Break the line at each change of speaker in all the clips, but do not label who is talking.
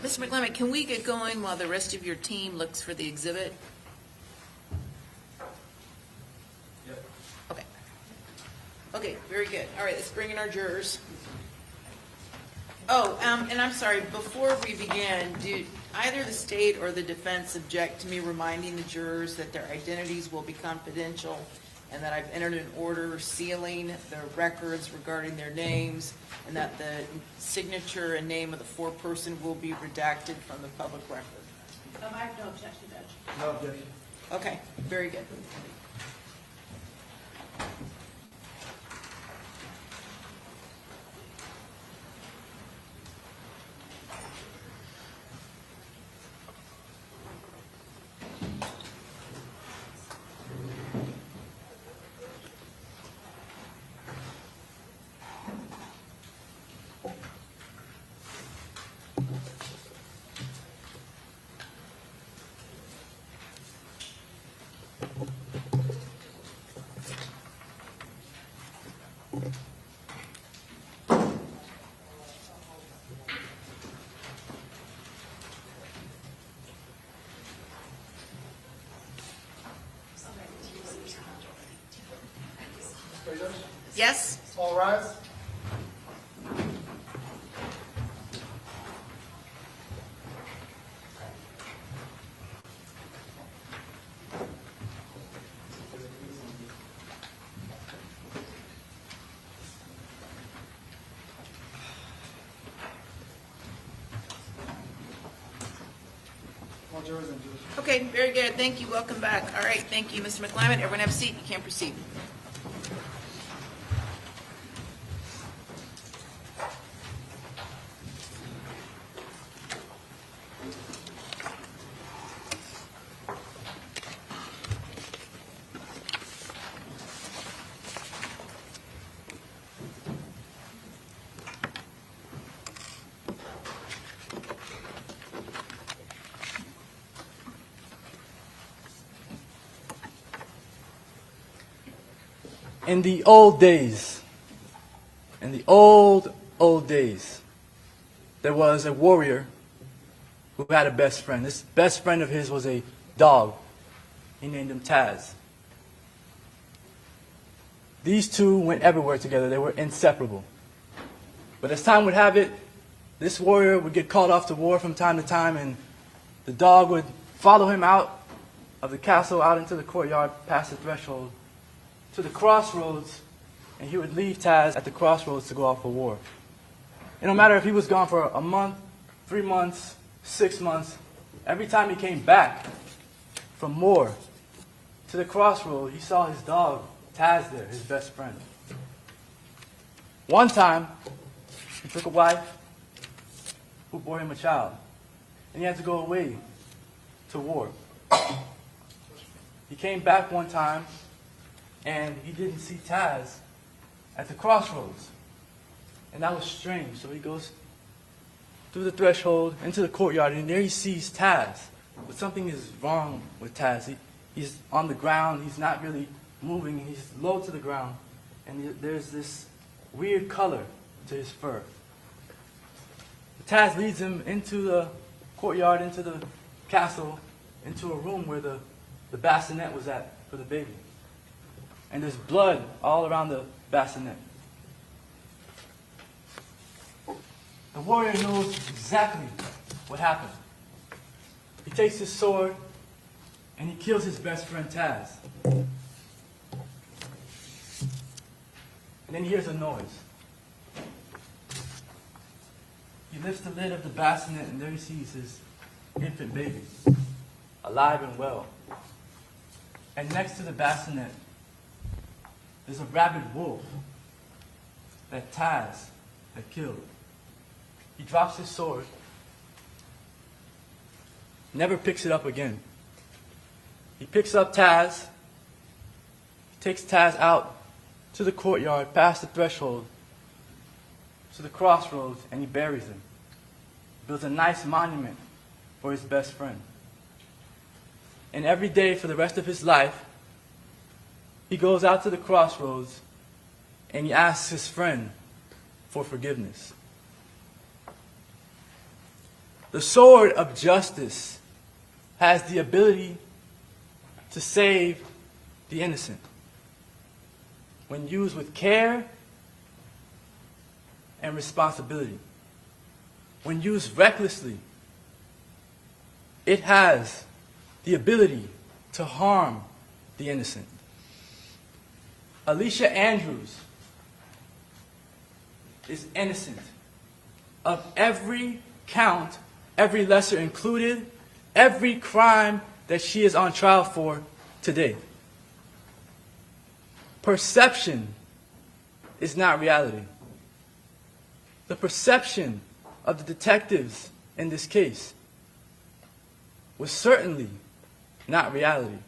Mr. McLame, can we get going while the rest of your team looks for the exhibit?
Yep.
Okay. Okay, very good. All right, let's bring in our jurors. Oh, and I'm sorry, before we begin, do either the state or the defense object to me reminding the jurors that their identities will be confidential and that I've entered an order sealing their records regarding their names, and that the signature and name of the foreperson will be redacted from the public record?
I have no objection, Judge.
No objection.
Okay, very good. Yes?
All rise. All jurors and judges.
Okay, very good. Thank you. Welcome back. All right, thank you, Mr. McLame. Everyone have a seat. You can proceed.
In the old days, in the old days, there was a warrior who had a best friend. This best friend of his was a dog. He named him Taz. These two went everywhere together. They were inseparable. But as time would have it, this warrior would get called off to war from time to time, and the dog would follow him out of the castle, out into the courtyard, past the threshold, to the crossroads, and he would leave Taz at the crossroads to go off for war. It don't matter if he was gone for a month, 3 months, 6 months. Every time he came back from war to the crossroad, he saw his dog, Taz, there, his best friend. One time, he took a wife who bore him a child, and he had to go away to war. He came back one time, and he didn't see Taz at the crossroads. And that was strange. So he goes through the threshold into the courtyard, and there he sees Taz. But something is wrong with Taz. He's on the ground. He's not really moving. He's low to the ground. And there's this weird color to his fur. Taz leads him into the courtyard, into the castle, into a room where the bassinet was at for the baby. And there's blood all around the bassinet. The warrior knows exactly what happened. He takes his sword and he kills his best friend Taz. And then he hears a noise. He lifts the lid of the bassinet, and there he sees his infant baby, alive and well. And next to the bassinet, there's a rabid wolf that Taz had killed. He drops his sword, never picks it up again. He picks up Taz, takes Taz out to the courtyard, past the threshold, to the crossroads, and he buries him. Builds a nice monument for his best friend. And every day for the rest of his life, he goes out to the crossroads and he asks his friend for forgiveness. The sword of justice has the ability to save the innocent. When used with care and responsibility. When used recklessly, it has the ability to harm the innocent. Alicia Andrews is innocent of every count, every lesser included, every crime that she is on trial for today. Perception is not reality. The perception of the detectives in this case was certainly not reality.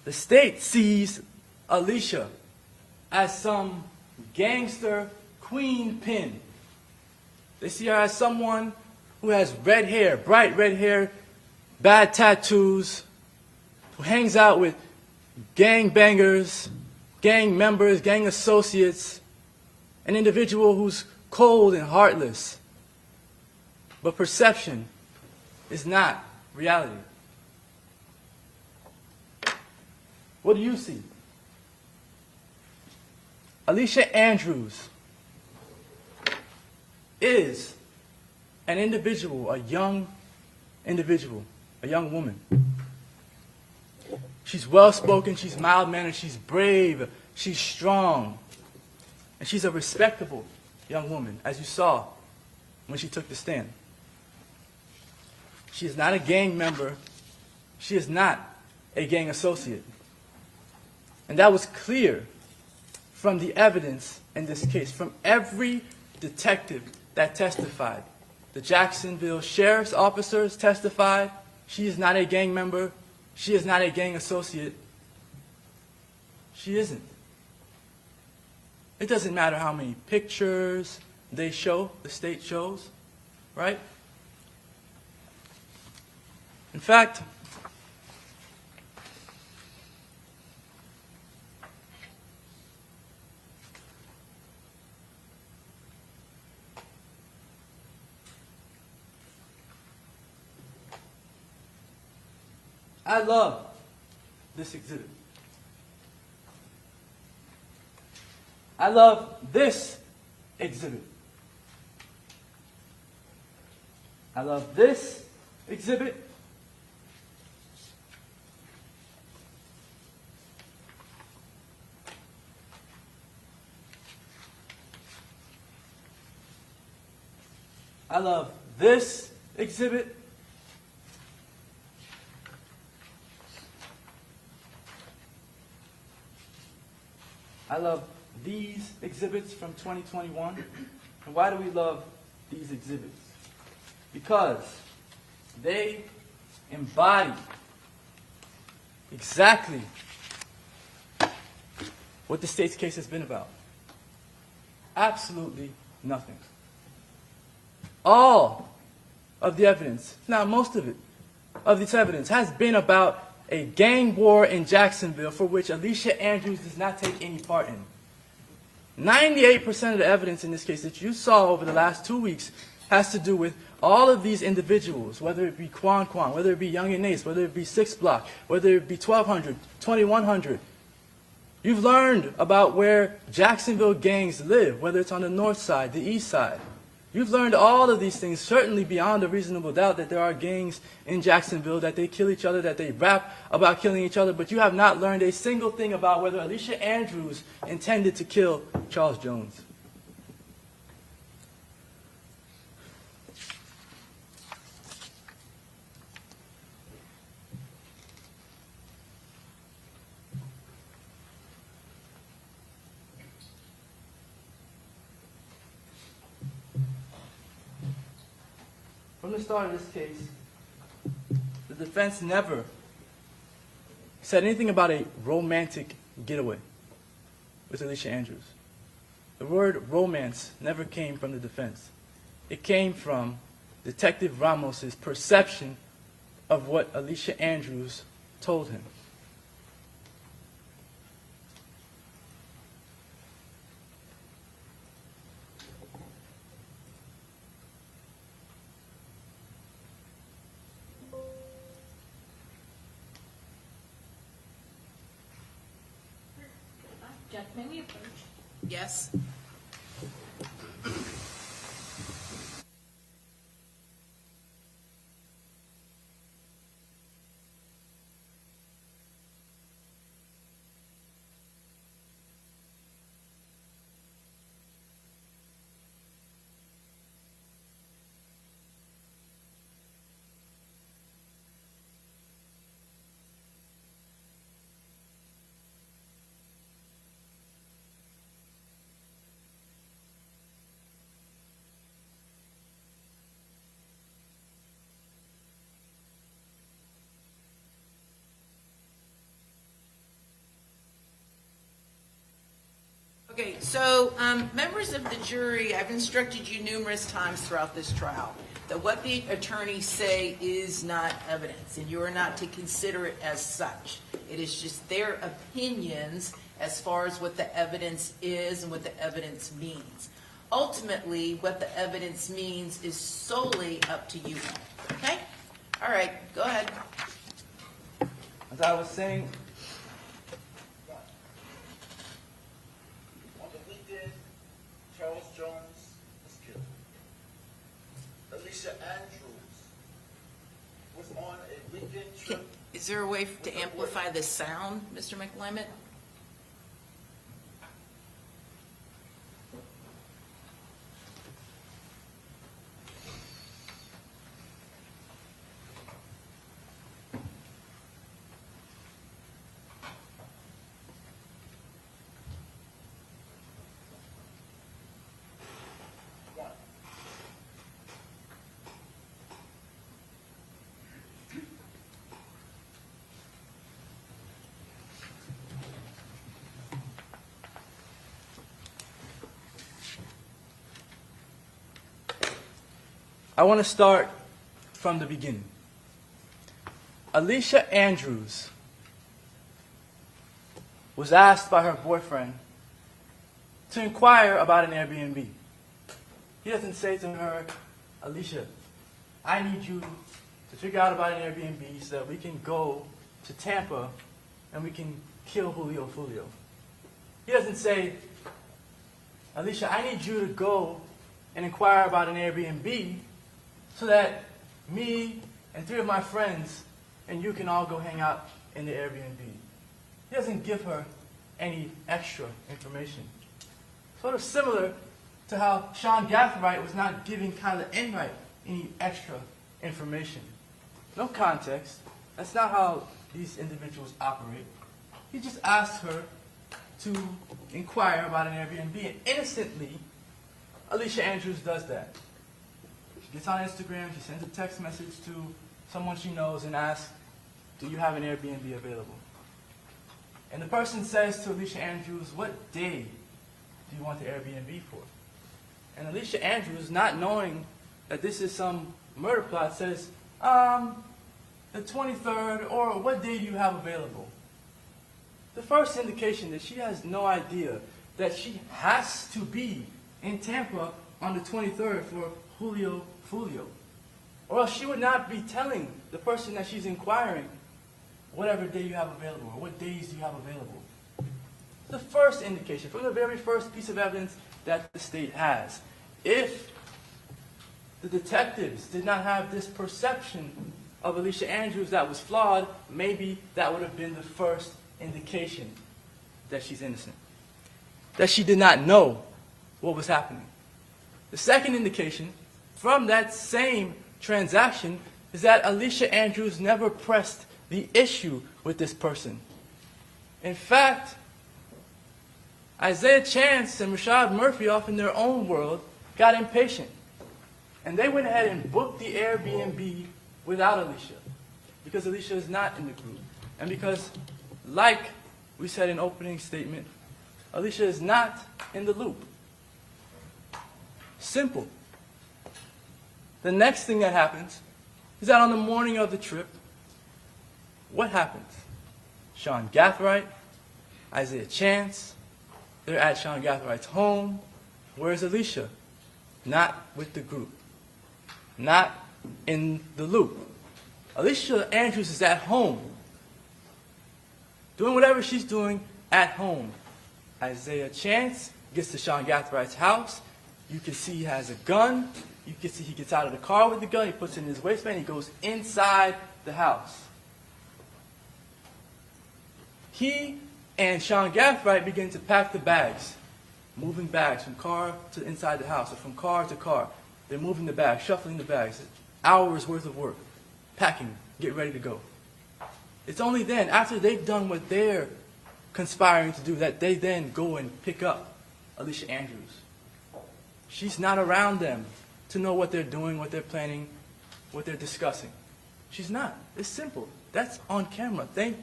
The state sees Alicia as some gangster queen pin. They see her as someone who has red hair, bright red hair, bad tattoos, who hangs out with gang bangers, gang members, gang associates, an individual who's cold and heartless. But perception is not reality. What do you see? Alicia Andrews is an individual, a young individual, a young woman. She's well-spoken, she's mild-mannered, she's brave, she's strong. And she's a respectable young woman, as you saw when she took the stand. She is not a gang member. She is not a gang associate. And that was clear from the evidence in this case, from every detective that testified. The Jacksonville sheriff's officers testified. She is not a gang member. She is not a gang associate. She isn't. It doesn't matter how many pictures they show, the state shows, right? In fact, I love this exhibit. I love this exhibit. I love this exhibit. I love this exhibit. I love these exhibits from 2021. And why do we love these exhibits? Because they embody exactly what the state's case has been about. Absolutely nothing. All of the evidence, now most of it, of this evidence has been about a gang war in Jacksonville for which Alicia Andrews does not take any part in. 98% of the evidence in this case that you saw over the last 2 weeks has to do with all of these individuals, whether it be Quan, whether it be Young and Ace, whether it be 6 Block, whether it be 1200, 2100. You've learned about where Jacksonville gangs live, whether it's on the north side, the east side. You've learned all of these things, certainly beyond a reasonable doubt that there are gangs in Jacksonville, that they kill each other, that they rap about killing each other, but you have not learned a single thing about whether Alicia Andrews intended to kill Charles Jones. From the start of this case, the defense never said anything about a romantic getaway with Alicia Andrews. The word romance never came from the defense. It came from Detective Ramos' perception of what Alicia Andrews told him.
Judge, may we approach?
Yes? Okay, so members of the jury, I've instructed you numerous times throughout this trial that what the attorneys say is not evidence, and you are not to consider it as such. It is just their opinions as far as what the evidence is and what the evidence means. Ultimately, what the evidence means is solely up to you all, okay? All right, go ahead.
As I was saying,
On the weekend, Charles Jones was killed. Alicia Andrews was on a weekend trip.
Is there a way to amplify the sound, Mr. McLame?
I want to start from the beginning. Alicia Andrews was asked by her boyfriend to inquire about an Airbnb. He doesn't say to her, Alicia, I need you to figure out about an Airbnb so that we can go to Tampa and we can kill Julio Foolio. He doesn't say, Alicia, I need you to go and inquire about an Airbnb so that me and 3 of my friends and you can all go hang out in the Airbnb. He doesn't give her any extra information. Sort of similar to how Sean Gathright was not giving Kyla Enright any extra information. No context. That's not how these individuals operate. He just asked her to inquire about an Airbnb, and innocently, Alicia Andrews does that. She gets on Instagram, she sends a text message to someone she knows and asks, do you have an Airbnb available? And the person says to Alicia Andrews, what day do you want the Airbnb for? And Alicia Andrews, not knowing that this is some murder plot, says, the 23rd, or what day do you have available? The first indication that she has no idea that she has to be in Tampa on the 23rd for Julio Foolio. Or else she would not be telling the person that she's inquiring whatever day you have available, or what days do you have available. The first indication, from the very first piece of evidence that the state has. If the detectives did not have this perception of Alicia Andrews that was flawed, maybe that would have been the first indication that she's innocent. That she did not know what was happening. The second indication from that same transaction is that Alicia Andrews never pressed the issue with this person. In fact, Isaiah Chance and Rashad Murphy, off in their own world, got impatient. And they went ahead and booked the Airbnb without Alicia, because Alicia is not in the group. And because, like we said in opening statement, Alicia is not in the loop. Simple. The next thing that happens is that on the morning of the trip, what happens? Sean Gathright, Isaiah Chance, they're at Sean Gathright's home. Where's Alicia? Not with the group. Not in the loop. Alicia Andrews is at home, doing whatever she's doing at home. Isaiah Chance gets to Sean Gathride's house. You can see he has a gun. You can see he gets out of the car with the gun. He puts it in his waistband. He goes inside the house. He and Sean Gathright begin to pack the bags, moving bags from car to inside the house, or from car to car. They're moving the bags, shuffling the bags. Hours worth of work, packing, get ready to go. It's only then, after they've done what they're conspiring to do, that they then go and pick up Alicia Andrews. She's not around them to know what they're doing, what they're planning, what they're discussing. She's not. It's simple. That's on camera. Thank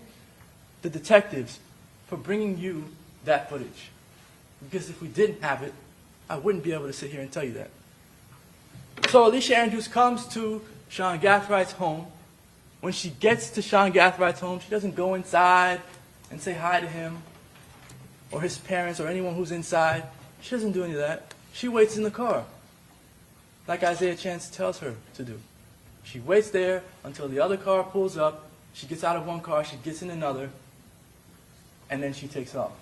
the detectives for bringing you that footage. Because if we didn't have it, I wouldn't be able to sit here and tell you that. So Alicia Andrews comes to Sean Gathride's home. When she gets to Sean Gathride's home, she doesn't go inside and say hi to him or his parents or anyone who's inside. She doesn't do any of that. She waits in the car, like Isaiah Chance tells her to do. She waits there until the other car pulls up. She gets out of one car, she gets in another, and then she takes off.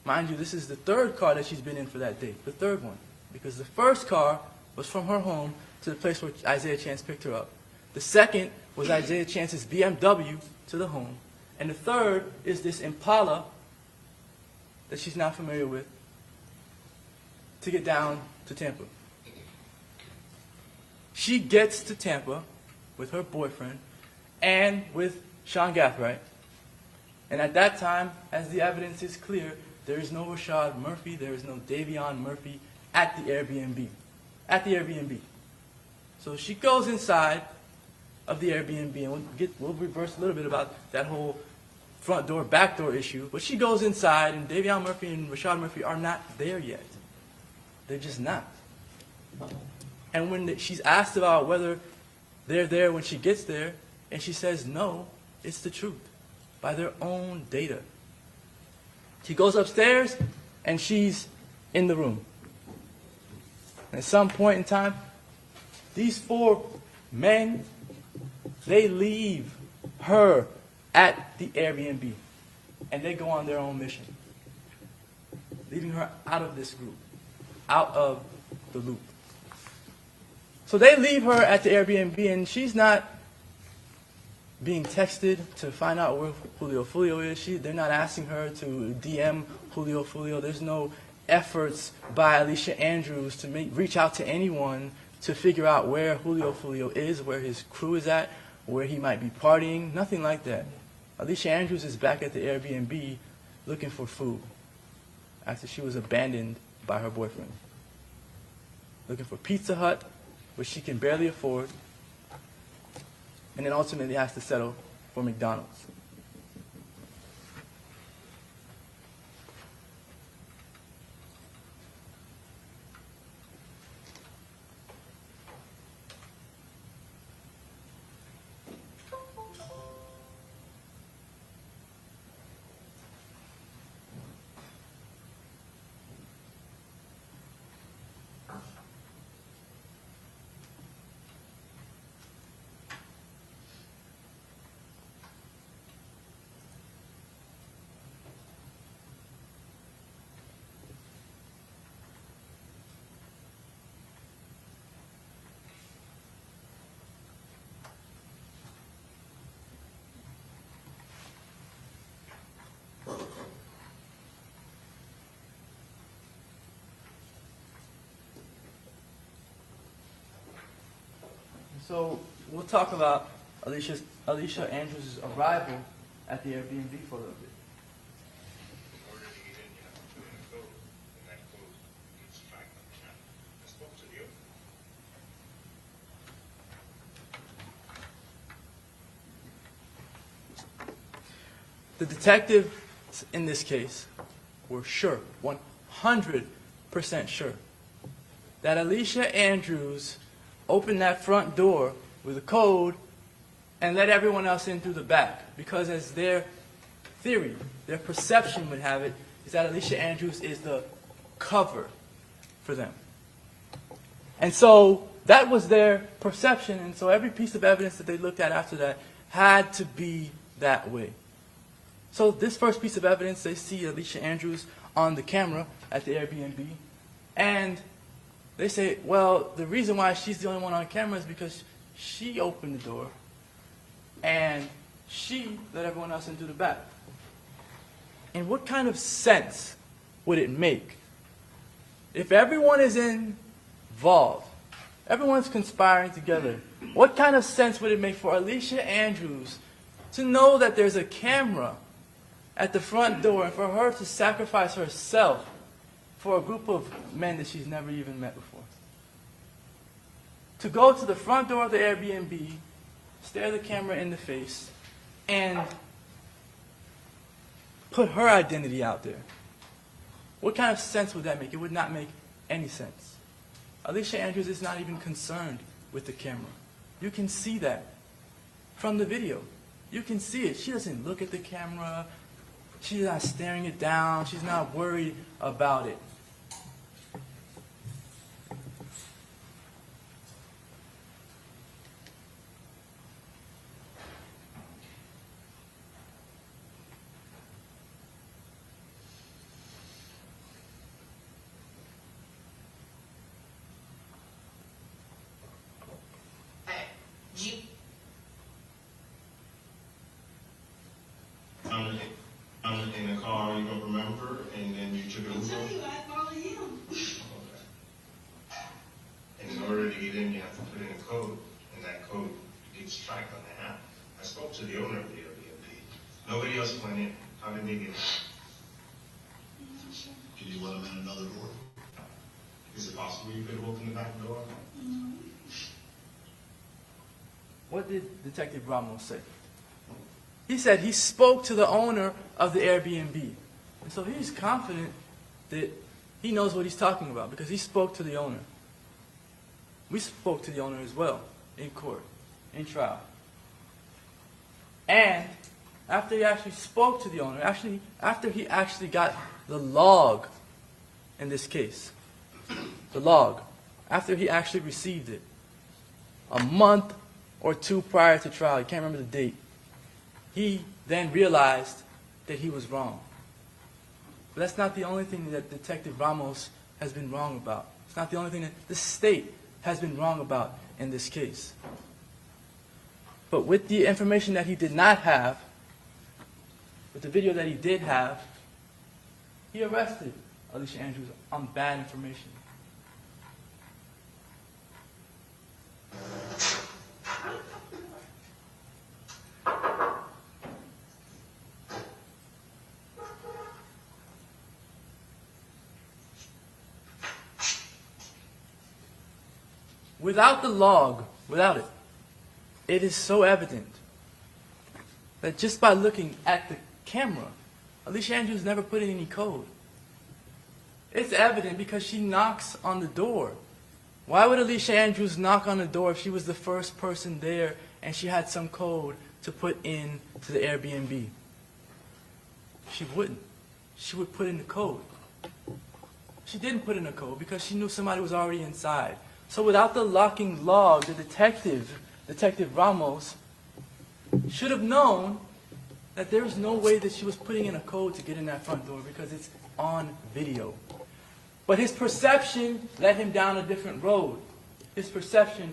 Mind you, this is the third car that she's been in for that day, the third one, because the first car was from her home to the place where Isaiah Chance picked her up. The second was Isaiah Chance's BMW to the home. And the third is this Impala that she's not familiar with to get down to Tampa. She gets to Tampa with her boyfriend and with Sean Gathright. And at that time, as the evidence is clear, there is no Rashad Murphy, there is no Davion Murphy at the Airbnb. At the Airbnb. So she goes inside of the Airbnb, and we'll reverse a little bit about that whole front door, back door issue. But she goes inside, and Davion Murphy and Rashad Murphy are not there yet. They're just not. And when she's asked about whether they're there when she gets there, and she says no, it's the truth, by their own data. She goes upstairs, and she's in the room. And at some point in time, these four men, they leave her at the Airbnb, and they go on their own mission, leaving her out of this group, out of the loop. So they leave her at the Airbnb, and she's not being texted to find out where Julio Foolio is. They're not asking her to DM Julio Foolio. There's no efforts by Alicia Andrews to reach out to anyone to figure out where Julio Foolio is, where his crew is at, where he might be partying, nothing like that. Alicia Andrews is back at the Airbnb looking for food after she was abandoned by her boyfriend. Looking for Pizza Hut, which she can barely afford, and then ultimately has to settle for McDonald's. So we'll talk about Alicia Andrews' arrival at the Airbnb for a little bit.
In order to get in, you have to put in a code, and that code gets tracked on the camera. I spoke to the owner.
The detectives in this case were sure, 100% sure, that Alicia Andrews opened that front door with a code and let everyone else in through the back. Because as their theory, their perception would have it, is that Alicia Andrews is the cover for them. And so that was their perception, and so every piece of evidence that they looked at after that had to be that way. So this first piece of evidence, they see Alicia Andrews on the camera at the Airbnb, and they say, well, the reason why she's the only one on camera is because she opened the door, and she let everyone else into the back. And what kind of sense would it make if everyone is involved, everyone's conspiring together? What kind of sense would it make for Alicia Andrews to know that there's a camera at the front door and for her to sacrifice herself for a group of men that she's never even met before? To go to the front door of the Airbnb, stare the camera in the face, and put her identity out there. What kind of sense would that make? It would not make any sense. Alicia Andrews is not even concerned with the camera. You can see that from the video. You can see it. She doesn't look at the camera. She's not staring it down. She's not worried about it.
I'm in the car, you don't remember, and then you took it over?
Tell you, I follow you.
Okay. And in order to get in, you have to put in a code, and that code gets tracked on the app. I spoke to the owner of the Airbnb. Nobody else went in. How did they get in?
Did you let him in another door?
Is it possible you could have opened the back door?
What did Detective Ramos say? He said he spoke to the owner of the Airbnb. And so he's confident that he knows what he's talking about because he spoke to the owner. We spoke to the owner as well in court, in trial. And after he actually spoke to the owner, after he actually got the log in this case, the log, after he actually received it, a month or two prior to trial, I can't remember the date, he then realized that he was wrong. But that's not the only thing that Detective Ramos has been wrong about. It's not the only thing that the state has been wrong about in this case. But with the information that he did not have, with the video that he did have, he arrested Alicia Andrews on bad information. Without the log, without it, it is so evident that just by looking at the camera, Alicia Andrews never put in any code. It's evident because she knocks on the door. Why would Alicia Andrews knock on the door if she was the first person there and she had some code to put in to the Airbnb? She wouldn't. She would put in the code. She didn't put in a code because she knew somebody was already inside. So without the locking log, the Detective Ramos, should have known that there was no way that she was putting in a code to get in that front door because it's on video. But his perception led him down a different road. His perception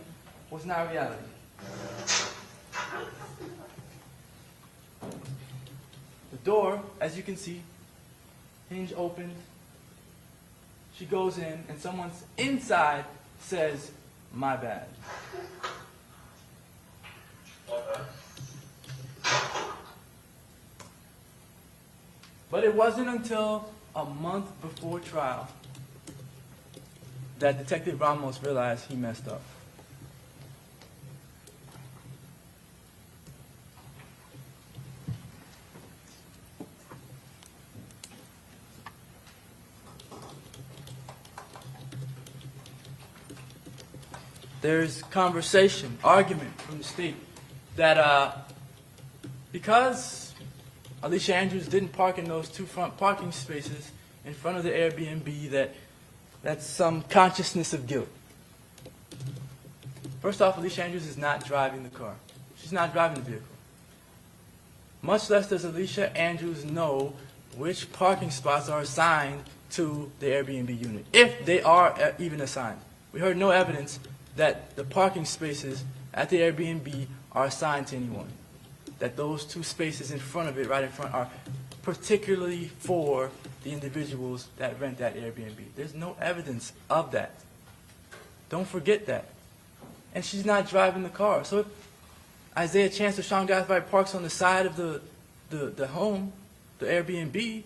was not reality. The door, as you can see, hinge opened. She goes in, and someone's inside says, "My bad." But it wasn't until a month before trial that Detective Ramos realized he messed up. There's conversation, argument from the state that because Alicia Andrews didn't park in those two front parking spaces in front of the Airbnb, that's some consciousness of guilt. First off, Alicia Andrews is not driving the car. She's not driving the vehicle. much less does Alicia Andrews know which parking spots are assigned to the Airbnb unit, if they are even assigned. We heard no evidence that the parking spaces at the Airbnb are assigned to anyone, that those 2 spaces in front of it, right in front, are particularly for the individuals that rent that Airbnb. There's no evidence of that. Don't forget that. And she's not driving the car. So if Isaiah Chance or Sean Gathright parks on the side of the home, the Airbnb,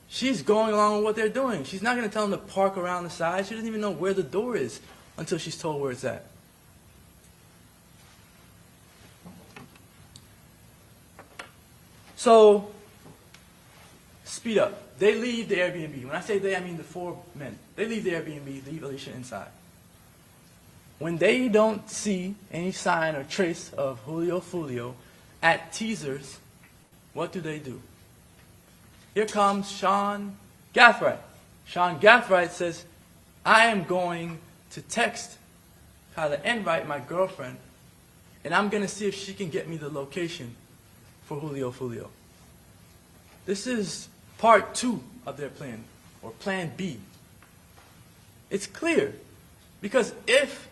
she's going along with what they're doing. She's not going to tell them to park around the side. She doesn't even know where the door is until she's told where it's at. So, speed up. They leave the Airbnb. When I say they, I mean the 4 men. They leave the Airbnb, leave Alicia inside. When they don't see any sign or trace of Julio Foolio at Teasers, what do? Here comes Sean Gathright. Sean Gathright says, I am going to text Kyla Enright, my girlfriend, and I'm going to see if she can get me the location for Julio Foolio. This is part 2 of their plan, or plan B. It's clear, because if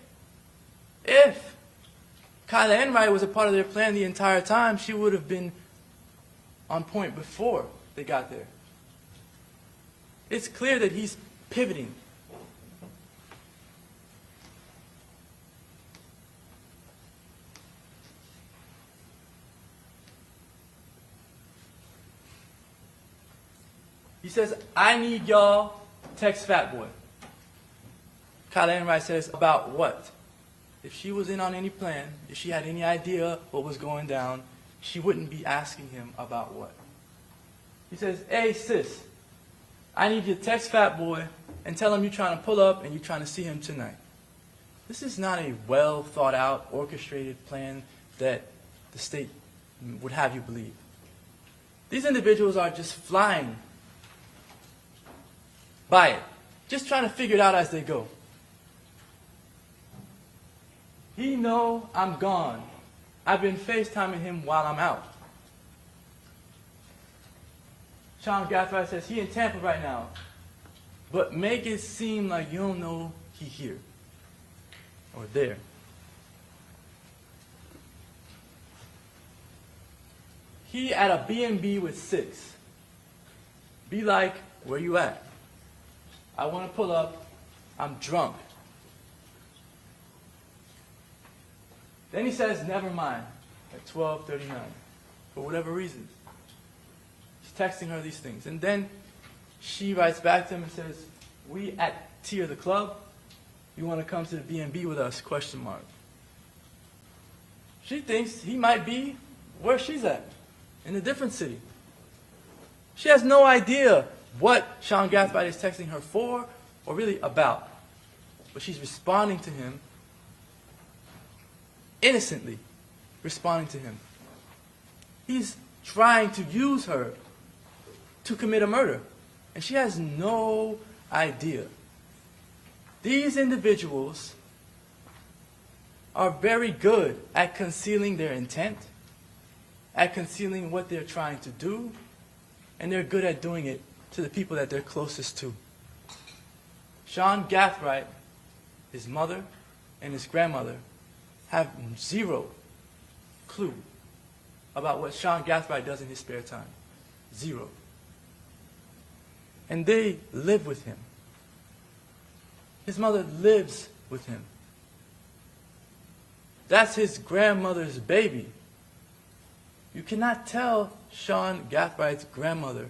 Kyla Enright was a part of their plan the entire time, she would have been on point before they got there. It's clear that he's pivoting. He says, I need y'all, text Fat Boy. Kyla Enright says, about what? If she was in on any plan, if she had any idea what was going down, she wouldn't be asking him about what. He says, hey sis, I need you to text Fat Boy and tell him you're trying to pull up and you're trying to see him tonight. This is not a well thought out, orchestrated plan that the state would have you believe. These individuals are just flying by it, just trying to figure it out as they go. He know I'm gone. I've been FaceTiming him while I'm out. Sean Gathright says he in Tampa right now, but make it seem like you don't know he here or there. He at a B&B with 6. Be like, where you at? I want to pull up. I'm drunk. Then he says, never mind, at 12:39, for whatever reason. He's texting her these things. And then she writes back to him and says, we at Tier the Club? You want to come to the B&B with us? ? She thinks he might be where she's at, in a different city. She has no idea what Sean Gathright is texting her for or really about. But she's responding to him, innocently responding to him. He's trying to use her to commit a murder, and she has no idea. These individuals are very good at concealing their intent, at concealing what they're trying to do, and they're good at doing it to the people that they're closest to. Sean Gathright, his mother, and his grandmother have zero clue about what Sean Gathright does in his spare time. Zero. And they live with him. His mother lives with him. That's his grandmother's baby. You cannot tell Sean Gathwright's grandmother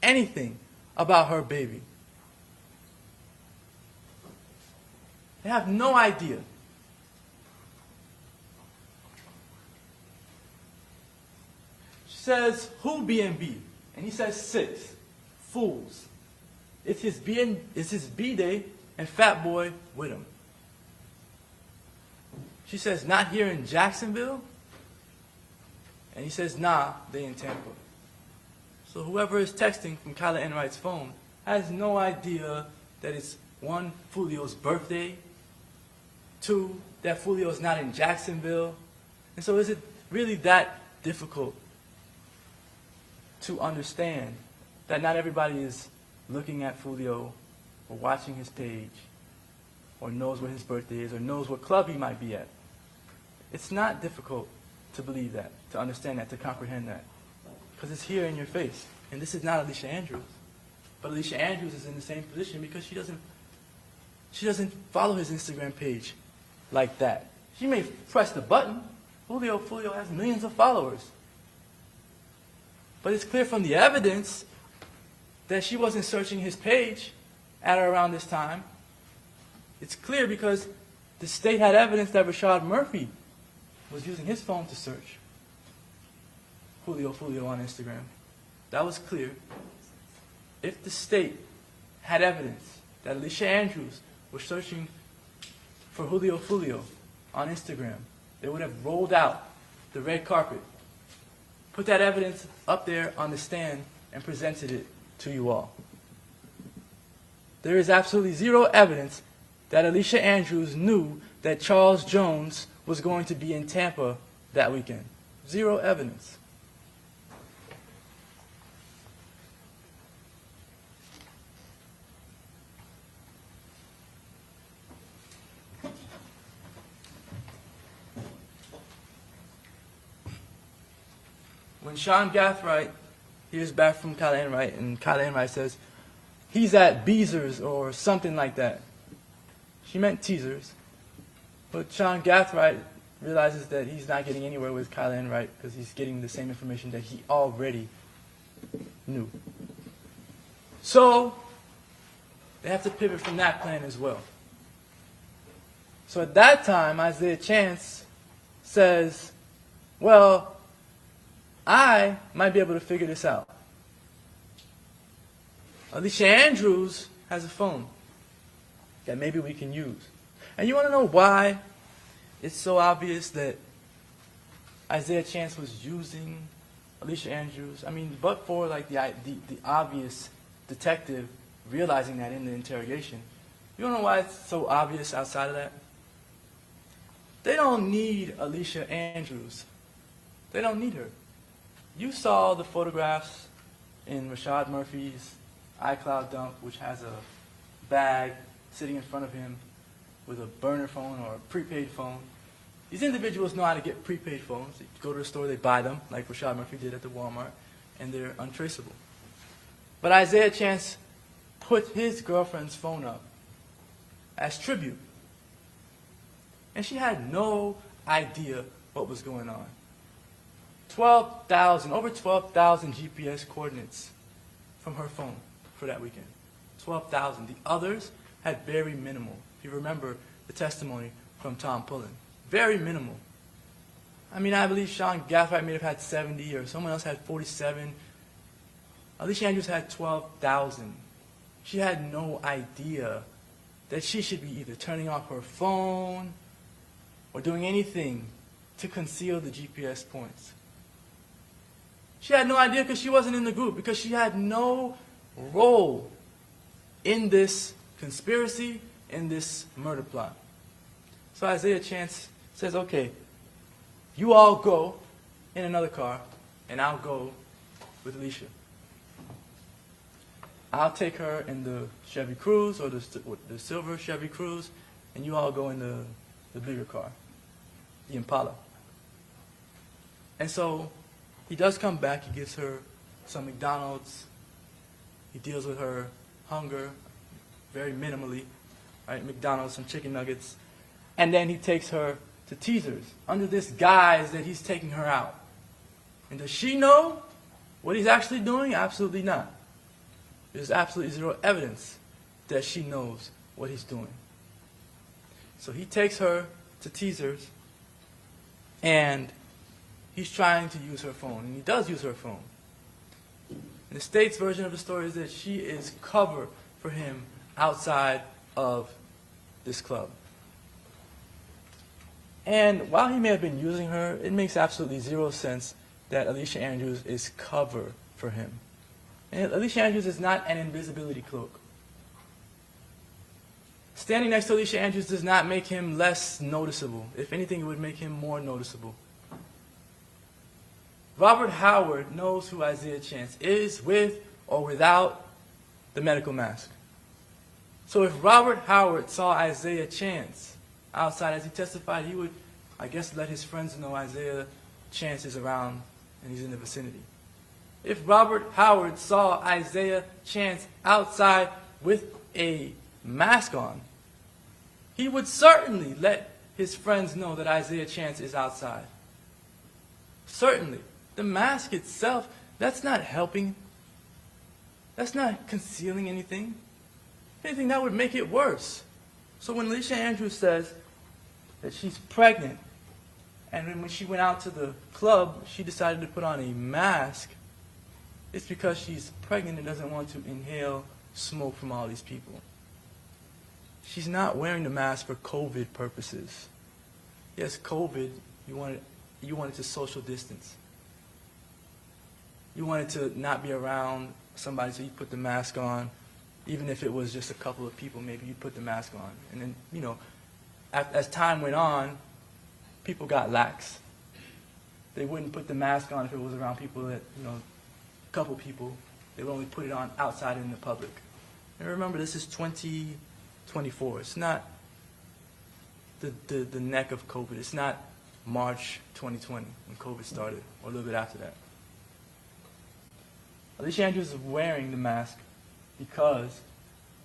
anything about her baby. They have no idea. She says, who B&B? And he says 6. Fools. It's his B-Day and Fat Boy with him. She says, not here in Jacksonville? And he says, nah, they in Tampa. So whoever is texting from Kyla Enright's phone has no idea that it's 1, Foolio's birthday, 2, that Foolio's not in Jacksonville. And so is it really that difficult to understand that not everybody is looking at Foolio or watching his page or knows where his birthday is or knows what club he might be at. It's not difficult to believe that, to understand that, to comprehend that, because it's here in your face. And this is not Alicia Andrews. But Alicia Andrews is in the same position because she doesn't follow his Instagram page like that. She may press the button. Julio Foolio has millions of followers. But it's clear from the evidence that she wasn't searching his page at or around this time. It's clear because the state had evidence that Rashad Murphy was using his phone to search Julio Foolio on Instagram. That was clear. If the state had evidence that Alicia Andrews was searching for Julio Foolio on Instagram, they would have rolled out the red carpet, put that evidence up there on the stand, and presented it to you all. There is absolutely zero evidence that Alicia Andrews knew that Charles Jones was going to be in Tampa that weekend. Zero evidence. When Sean Gathright hears back from Kyle Enright, and Kyle Enright says, he's at Beezer's or something like that. She meant teasers. But Sean Gathright realizes that he's not getting anywhere with Kyle Enright because he's getting the same information that he already knew. So they have to pivot from that plan as well. So at that time, Isaiah Chance says, well, I might be able to figure this out. Alicia Andrews has a phone that maybe we can use. And you want to know why it's so obvious that Isaiah Chance was using Alicia Andrews? I mean, but for like the obvious detective realizing that in the interrogation. You don't know why it's so obvious outside of that? They don't need Alicia Andrews. They don't need her. You saw the photographs in Rashad Murphy's iCloud dump, which has a bag sitting in front of him with a burner phone or a prepaid phone. These individuals know how to get prepaid phones. They go to the store, they buy them, like Rashad Murphy did at the Walmart, and they're untraceable. But Isaiah Chance put his girlfriend's phone up as tribute. And she had no idea what was going on. Over 12,000 GPS coordinates from her phone for that weekend. 12,000. The others had very minimal. If you remember the testimony from Tom Pullen. Very minimal. I mean, I believe Sean Gathright may have had 70 or someone else had 47. Alicia Andrews had 12,000. She had no idea that she should be either turning off her phone or doing anything to conceal the GPS points. She had no idea because she wasn't in the group, because she had no role in this conspiracy, in this murder plot. So Isaiah Chance says, okay, you all go in another car, and I'll go with Alicia. I'll take her in the Chevy Cruze, or the silver Chevy Cruze, and you all go in the bigger car, the Impala. And so he does come back. He gives her some McDonald's. He deals with her hunger very minimally, right? McDonald's, some chicken nuggets. And then he takes her to Teasers under this guise that he's taking her out. And does she know what he's actually doing? Absolutely not. There's absolutely zero evidence that she knows what he's doing. So he takes her to Teasers, and he's trying to use her phone, and he does use her phone. And the state's version of the story is that she is cover for him outside of this club. And while he may have been using her, it makes absolutely zero sense that Alicia Andrews is cover for him. And Alicia Andrews is not an invisibility cloak. Standing next to Alicia Andrews does not make him less noticeable. If anything, it would make him more noticeable. Robert Howard knows who Isaiah Chance is with or without the medical mask. So if Robert Howard saw Isaiah Chance outside as he testified, he would, I guess, let his friends know Isaiah Chance is around and he's in the vicinity. If Robert Howard saw Isaiah Chance outside with a mask on, he would certainly let his friends know that Isaiah Chance is outside. Certainly. The mask itself, that's not helping. That's not concealing anything. If anything, that would make it worse. So when Alicia Andrews says that she's pregnant, and then when she went out to the club, she decided to put on a mask, it's because she's pregnant and doesn't want to inhale smoke from all these people. She's not wearing the mask for COVID purposes. Yes, COVID, you wanted to social distance. You wanted to not be around somebody, so you put the mask on. Even if it was just a couple of people, maybe you put the mask on. And then, you know, as time went on, people got lax. They wouldn't put the mask on if it was around people that, you know, a couple people. They would only put it on outside in the public. And remember, this is 2024. It's not the neck of COVID. It's not March 2020 when COVID started, or a little bit after that. Alicia Andrews is wearing the mask because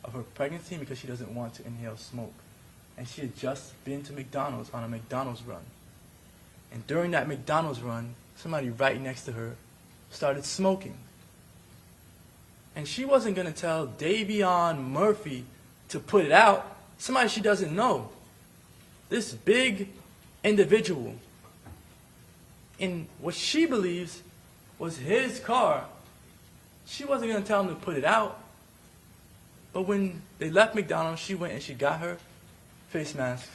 of her pregnancy and because she doesn't want to inhale smoke. And she had just been to McDonald's on a McDonald's run. And during that McDonald's run, somebody right next to her started smoking. And she wasn't going to tell Davion Murphy to put it out. Somebody she doesn't know. This big individual in what she believes was his car. She wasn't going to tell him to put it out. But when they left McDonald's, she went and she got her face mask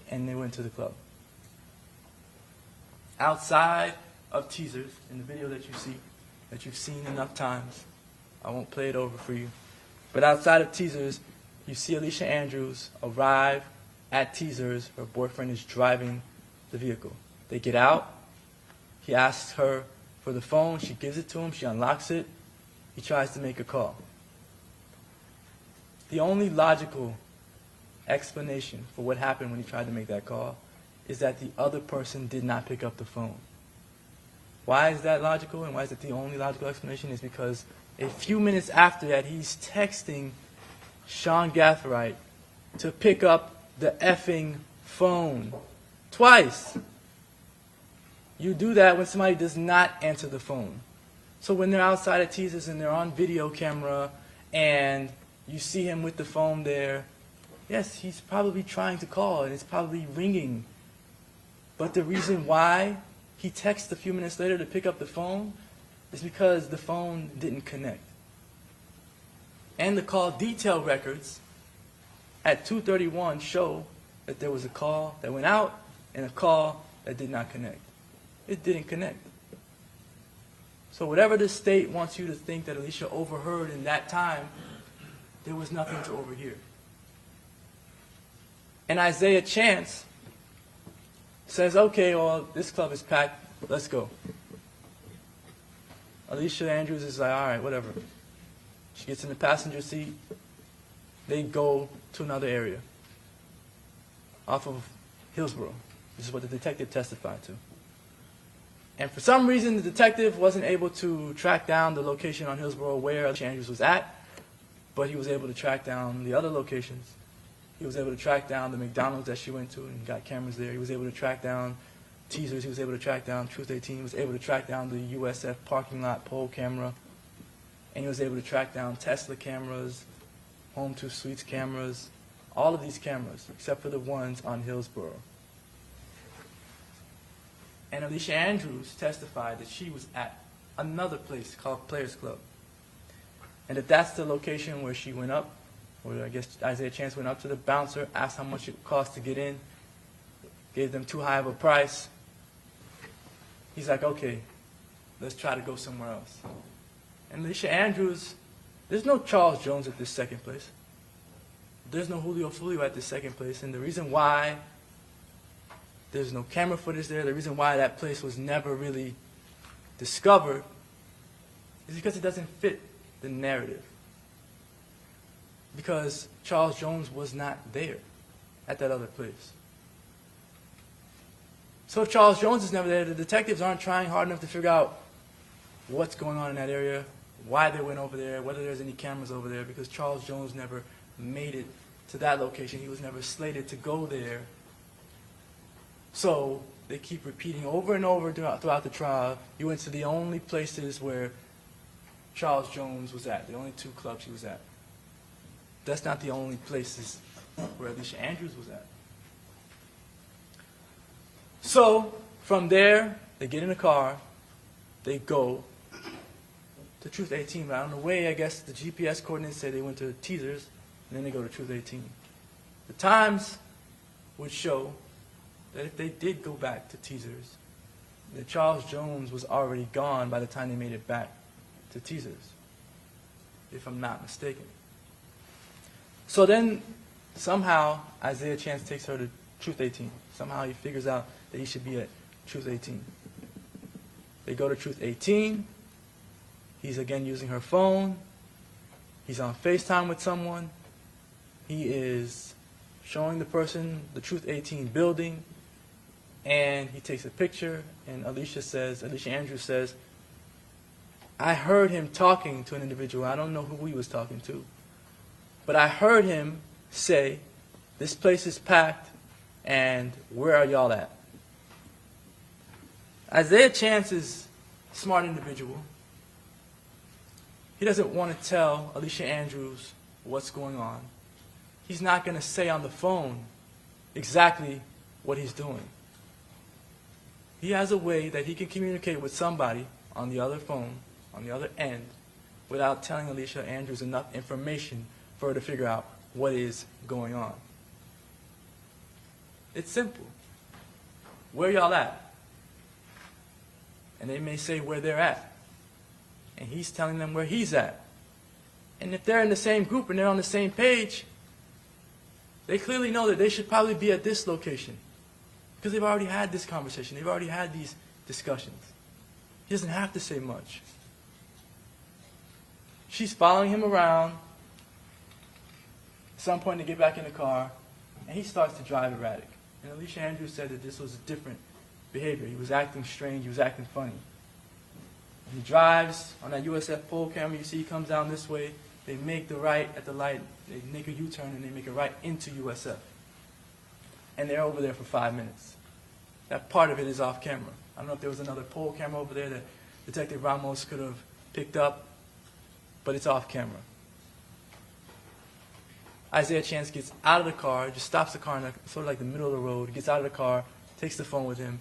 and they went to the club. Outside of Teasers, in the video that you see, that you've seen enough times, I won't play it over for you, but outside of Teasers, you see Alicia Andrews arrive at Teasers. Her boyfriend is driving the vehicle. They get out. He asks her for the phone. She gives it to him. She unlocks it. He tries to make a call. The only logical explanation for what happened when he tried to make that call is that the other person did not pick up the phone. Why is that logical, and why is that the only logical explanation? Is because a few minutes after that, he's texting Sean Gathright to pick up the effing phone. Twice. You do that when somebody does not answer the phone. So when they're outside at Teasers and they're on video camera and you see him with the phone there, yes, he's probably trying to call and it's probably ringing. But the reason why he texts a few minutes later to pick up the phone is because the phone didn't connect. And the call detail records at 2:31 show that there was a call that went out and a call that did not connect. It didn't connect. So whatever the state wants you to think that Alicia overheard in that time, there was nothing to overhear. And Isaiah Chance says, okay, well, this club is packed, let's go. Alicia Andrews is like, all right, whatever. She gets in the passenger seat. They go to another area off of Hillsborough. This is what the detective testified to. And for some reason, the detective wasn't able to track down the location on Hillsborough where Alicia Andrews was at, but he was able to track down the other locations. He was able to track down the McDonald's that she went to and got cameras there. He was able to track down Teasers. He was able to track down Truth 18. He was able to track down the USF parking lot pole camera. And he was able to track down Tesla cameras, Home 2 Suites cameras, all of these cameras, except for the ones on Hillsborough. And Alicia Andrews testified that she was at another place called Players Club. And that that's the location where she went up, where I guess Isaiah Chance went up to the bouncer, asked how much it cost to get in, gave them too high of a price. He's like, okay, let's try to go somewhere else. And Alicia Andrews, there's no Charles Jones at this second place. There's no Julio Foolio at this second place. And the reason why There's no camera footage there. The reason why that place was never really discovered is because it doesn't fit the narrative. Because Charles Jones was not there at that other place. So if Charles Jones is never there, the detectives aren't trying hard enough to figure out what's going on in that area, why they went over there, whether there's any cameras over there, because Charles Jones never made it to that location. He was never slated to go there. So they keep repeating over and over throughout the trial, you went to the only places where Charles Jones was at, the only 2 clubs he was at. That's not the only places where Alicia Andrews was at. So from there, they get in a car, they go to Truth 18. But on the way, I guess the GPS coordinates say they went to Teasers, and then they go to Truth 18. The times would show that if they did go back to Teasers, that Charles Jones was already gone by the time they made it back to Teasers, if I'm not mistaken. So then, somehow, Isaiah Chance takes her to Truth 18. Somehow he figures out that he should be at Truth 18. They go to Truth 18. He's again using her phone. He's on FaceTime with someone. He is showing the person the Truth 18 building. And he takes a picture, and Alicia Andrews says, I heard him talking to an individual. I don't know who he was talking to. But I heard him say, this place is packed, and where are y'all at? Isaiah Chance is a smart individual. He doesn't want to tell Alicia Andrews what's going on. He's not going to say on the phone exactly what he's doing. He has a way that he can communicate with somebody on the other phone, on the other end, without telling Alicia Andrews enough information for her to figure out what is going on. It's simple. Where y'all at? And they may say where they're at. And he's telling them where he's at. And if they're in the same group and they're on the same page, they clearly know that they should probably be at this location. Because they've already had this conversation. They've already had these discussions. He doesn't have to say much. She's following him around. At some point they get back in the car, and he starts to drive erratic. And Alicia Andrews said that this was different behavior. He was acting strange. He was acting funny. And he drives on that USF pole camera. You see he comes down this way. They make the right at the light. They make a U-turn, and they make a right into USF. And they're over there for 5 minutes. That part of it is off camera. I don't know if there was another pole camera over there that Detective Ramos could have picked up, but it's off camera. Isaiah Chance gets out of the car, just stops the car in sort of like the middle of the road, gets out of the car, takes the phone with him,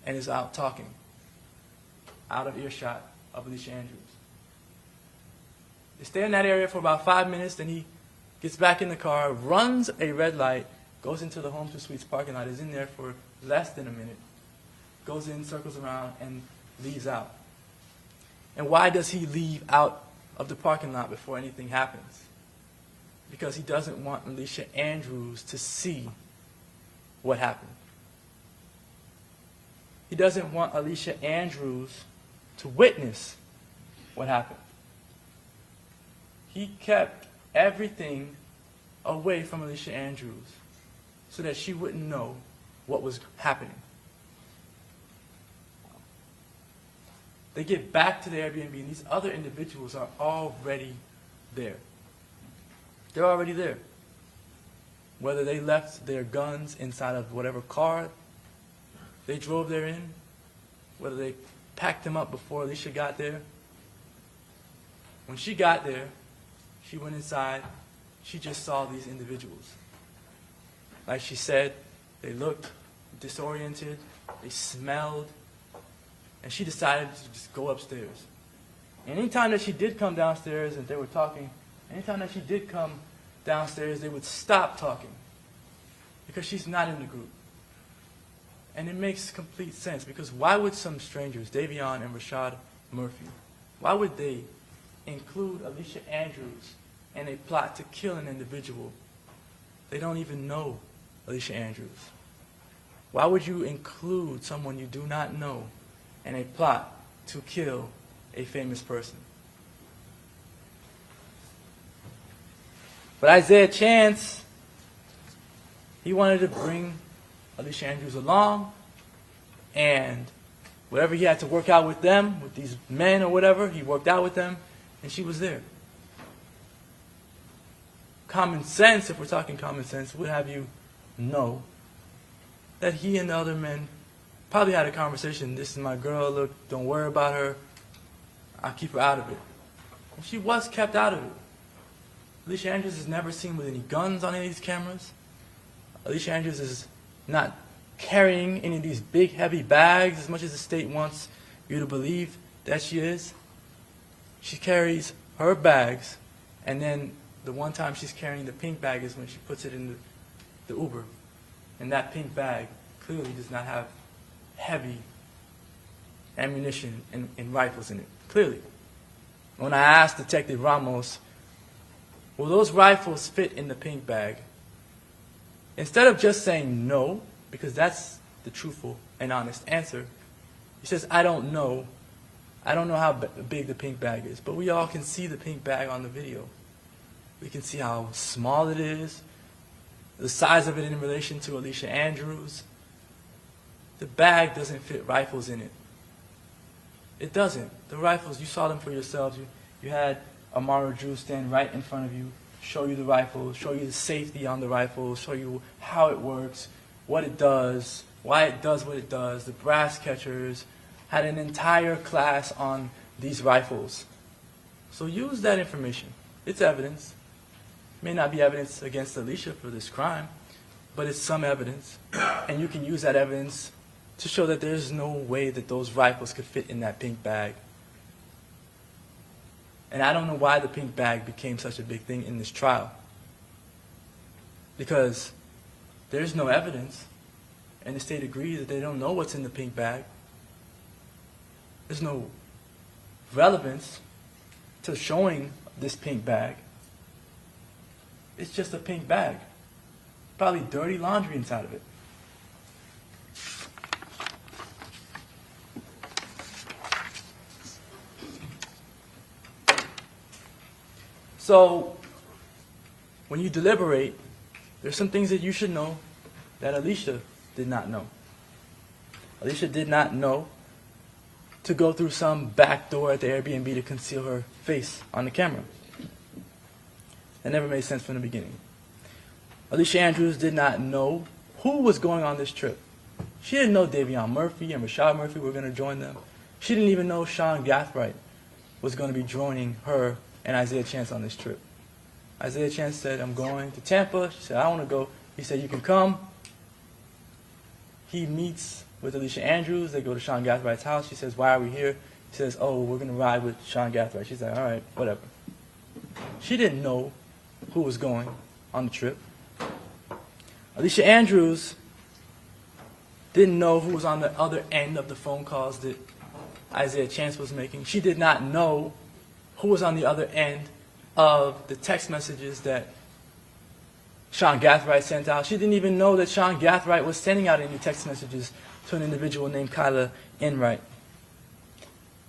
and is out talking, out of earshot of Alicia Andrews. They stay in that area for about 5 minutes, then he gets back in the car, runs a red light, goes into the Home 2 Suites parking lot, is in there for less than a minute, goes in, circles around, and leaves out. And why does he leave out of the parking lot before anything happens? Because he doesn't want Alicia Andrews to see what happened. He doesn't want Alicia Andrews to witness what happened. He kept everything away from Alicia Andrews so that she wouldn't know what was happening. They get back to the Airbnb, and these other individuals are already there. They're already there. Whether they left their guns inside of whatever car they drove there in, whether they packed them up before Alicia got there. When she got there, she went inside, she just saw these individuals. Like she said, they looked disoriented, they smelled, and she decided to just go upstairs. And anytime that she did come downstairs and they were talking, anytime that she did come downstairs, they would stop talking because she's not in the group. And it makes complete sense because why would some strangers, Davion and Rashad Murphy, why would they include Alicia Andrews in a plot to kill an individual? They don't even know Alicia Andrews. Why would you include someone you do not know in a plot to kill a famous person? But Isaiah Chance, he wanted to bring Alicia Andrews along, and whatever he had to work out with them, with these men or whatever, he worked out with them, and she was there. Common sense, if we're talking common sense, would have you know that he and the other men probably had a conversation. This is my girl, look, don't worry about her. I'll keep her out of it. And she was kept out of it. Alicia Andrews is never seen with any guns on any of these cameras. Alicia Andrews is not carrying any of these big, heavy bags as much as the state wants you to believe that she is. She carries her bags, and then the one time she's carrying the pink bag is when she puts it in the Uber. And that pink bag clearly does not have heavy ammunition and rifles in it. Clearly. When I asked Detective Ramos, will those rifles fit in the pink bag? Instead of just saying no, because that's the truthful and honest answer, he says, I don't know. I don't know how big the pink bag is, but we all can see the pink bag on the video. We can see how small it is, the size of it in relation to Alicia Andrews. The bag doesn't fit rifles in it. It doesn't. The rifles, you saw them for yourselves. You had Amara Drew stand right in front of you, show you the rifles, show you the safety on the rifles, show you how it works, what it does, why it does what it does. The brass catchers had an entire class on these rifles. So use that information. It's evidence. It may not be evidence against Alicia for this crime, but it's some evidence. And you can use that evidence to show that there's no way that those rifles could fit in that pink bag. And I don't know why the pink bag became such a big thing in this trial. Because there's no evidence, and the state agrees that they don't know what's in the pink bag. There's no relevance to showing this pink bag. It's just a pink bag. Probably dirty laundry inside of it. So, when you deliberate, there's some things that you should know that Alicia did not know. Alicia did not know to go through some back door at the Airbnb to conceal her face on the camera. That never made sense from the beginning. Alicia Andrews did not know who was going on this trip. She didn't know Davion Murphy and Rashad Murphy were going to join them. She didn't even know Sean Gathright was going to be joining her and Isaiah Chance on this trip. Isaiah Chance said, I'm going to Tampa. She said, I want to go. He said, you can come. He meets with Alicia Andrews. They go to Sean Gathwright's house. She says, why are we here? He says, oh, we're going to ride with Sean Gathright. She's like, all right, whatever. She didn't know who was going on the trip. Alicia Andrews didn't know who was on the other end of the phone calls that Isaiah Chance was making. She did not know who was on the other end of the text messages that Sean Gathright sent out. She didn't even know that Sean Gathright was sending out any text messages to an individual named Kyla Enright.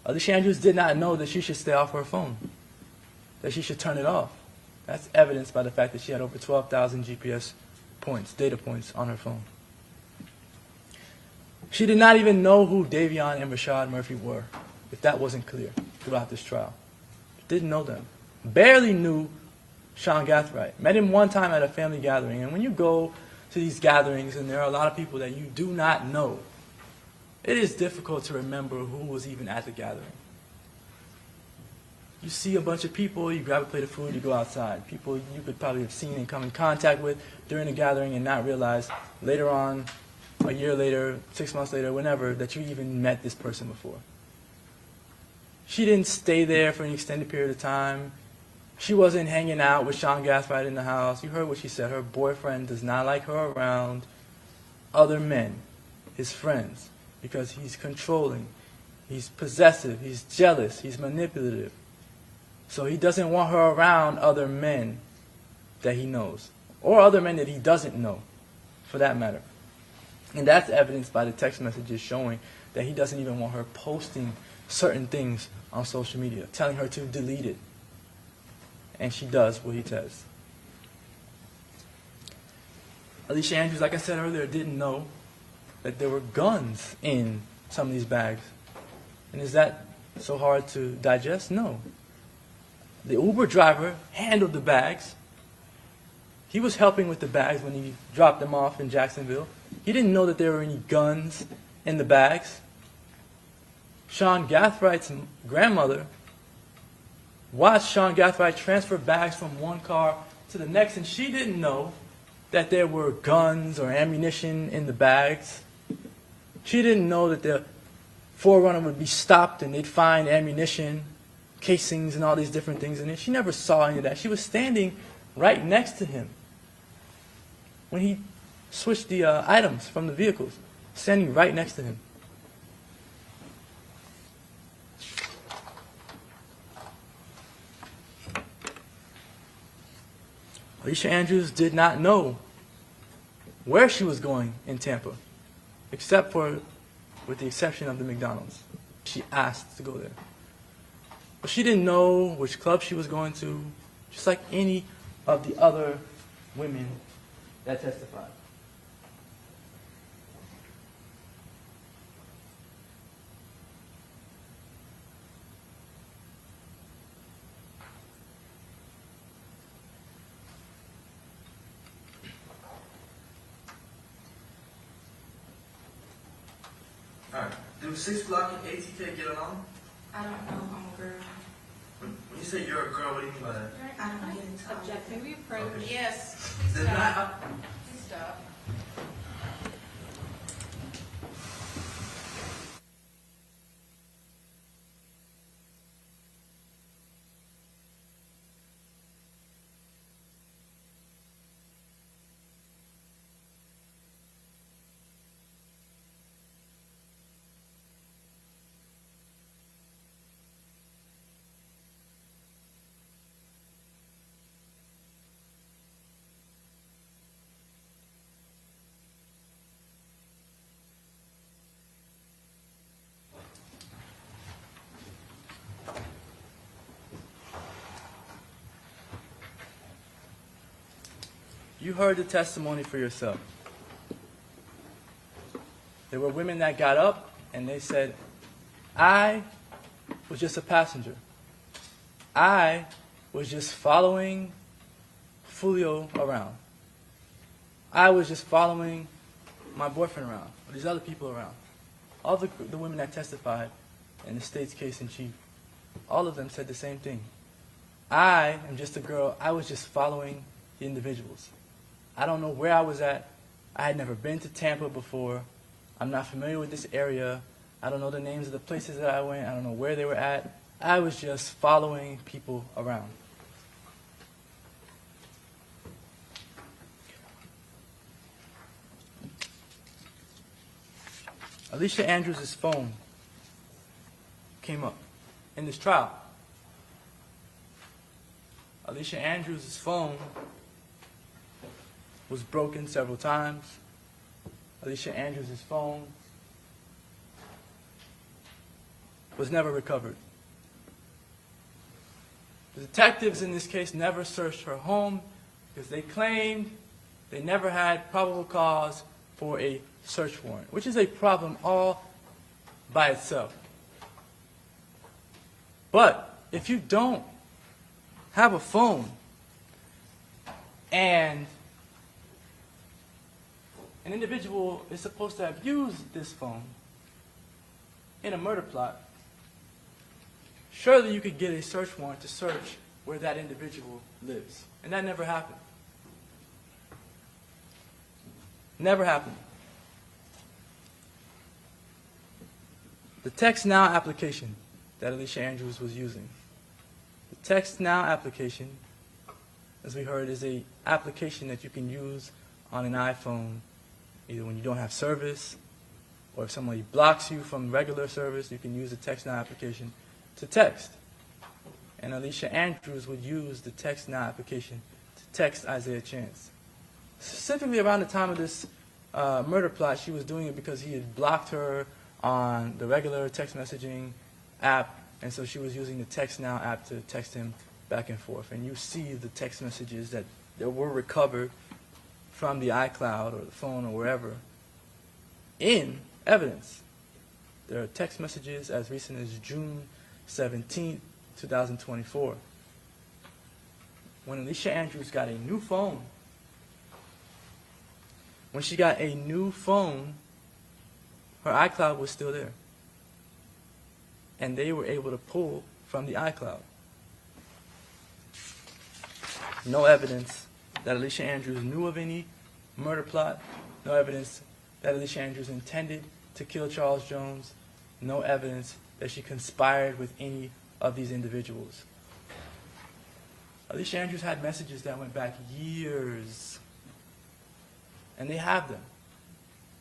Alicia Andrews did not know that she should stay off her phone, that she should turn it off. That's evidenced by the fact that she had over 12,000 GPS points, data points on her phone. She did not even know who Davion and Rashad Murphy were, if that wasn't clear throughout this trial. Didn't know them. Barely knew Sean Gathright. Met him one time at a family gathering. And when you go to these gatherings and there are a lot of people that you do not know, it is difficult to remember who was even at the gathering. You see a bunch of people, you grab a plate of food, you go outside. People you could probably have seen and come in contact with during the gathering and not realize later on, a year later, 6 months later, whenever, that you even met this person before. She didn't stay there for an extended period of time. She wasn't hanging out with Sean Gathright in the house. You heard what she said. Her boyfriend does not like her around other men, his friends, because he's controlling, he's possessive, he's jealous, he's manipulative. So he doesn't want her around other men that he knows, or other men that he doesn't know, for that matter. And that's evidenced by the text messages showing that he doesn't even want her posting certain things on social media, telling her to delete it. And she does what he says. Alicia Andrews, like I said earlier, didn't know that there were guns in some of these bags. And is that so hard to digest? No. The Uber driver handled the bags. He was helping with the bags when he dropped them off in Jacksonville. He didn't know that there were any guns in the bags. Sean Gathwright's grandmother watched Sean Gathwright transfer bags from one car to the next, and she didn't know that there were guns or ammunition in the bags. She didn't know that the Forerunner would be stopped and they'd find ammunition, casings, and all these different things in it. She never saw any of that. She was standing right next to him when he switched the items from the vehicles, standing right next to him. Alicia Andrews did not know where she was going in Tampa, except for, with the exception of the McDonald's. She asked to go there. But she didn't know which club she was going to, just like any of the other women that testified. Alright, do 6 Block and ATK get along?
I don't know, I'm a girl.
When you say you're a girl, what do you mean by that?
I don't get into
Object, may we approach?
Okay.
Yes,
Then
please stop.
You heard the testimony for yourself. There were women that got up and they said, I was just a passenger. I was just following Foolio around. I was just following my boyfriend around, or these other people around. All the women that testified in the state's case in chief, all of them said the same thing. I am just a girl. I was just following the individuals. I don't know where I was at. I had never been to Tampa before. I'm not familiar with this area. I don't know the names of the places that I went. I don't know where they were at. I was just following people around. Alicia Andrews' phone came up in this trial. Alicia Andrews' phone was broken several times. Alicia Andrews' phone was never recovered. The detectives in this case never searched her home because they claimed they never had probable cause for a search warrant, which is a problem all by itself. But if you don't have a phone and an individual is supposed to have used this phone in a murder plot, surely you could get a search warrant to search where that individual lives. And that never happened. Never happened. The Text Now application that Alicia Andrews was using. The Text Now application, as we heard, is an application that you can use on an iPhone either when you don't have service or if somebody blocks you from regular service, you can use the Text Now application to text. And Alicia Andrews would use the Text Now application to text Isaiah Chance. Specifically around the time of this murder plot, she was doing it because he had blocked her on the regular text messaging app, and so she was using the Text Now app to text him back and forth. And you see the text messages that were recovered from the iCloud or the phone or wherever in evidence. There are text messages as recent as June 17, 2024. When Alicia Andrews got a new phone, when she got a new phone, her iCloud was still there. And they were able to pull from the iCloud. No evidence that Alicia Andrews knew of any murder plot. No evidence that Alicia Andrews intended to kill Charles Jones. No evidence that she conspired with any of these individuals. Alicia Andrews had messages that went back years. And they have them.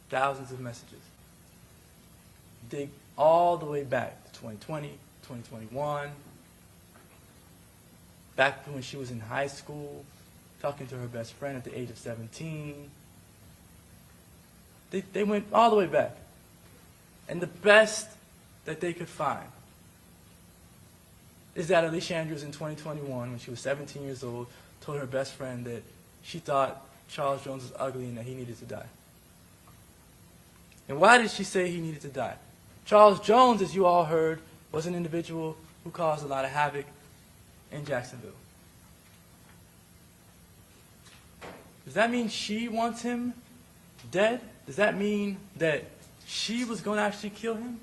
Thousands of messages. Dig all the way back to 2020, 2021. Back when she was in high school, talking to her best friend at the age of 17. They went all the way back. And the best that they could find is that Alicia Andrews in 2021, when she was 17 years old, told her best friend that she thought Charles Jones was ugly and that he needed to die. And why did she say he needed to die? Charles Jones, as you all heard, was an individual who caused a lot of havoc in Jacksonville. Does that mean she wants him dead? Does that mean that she was going to actually kill him?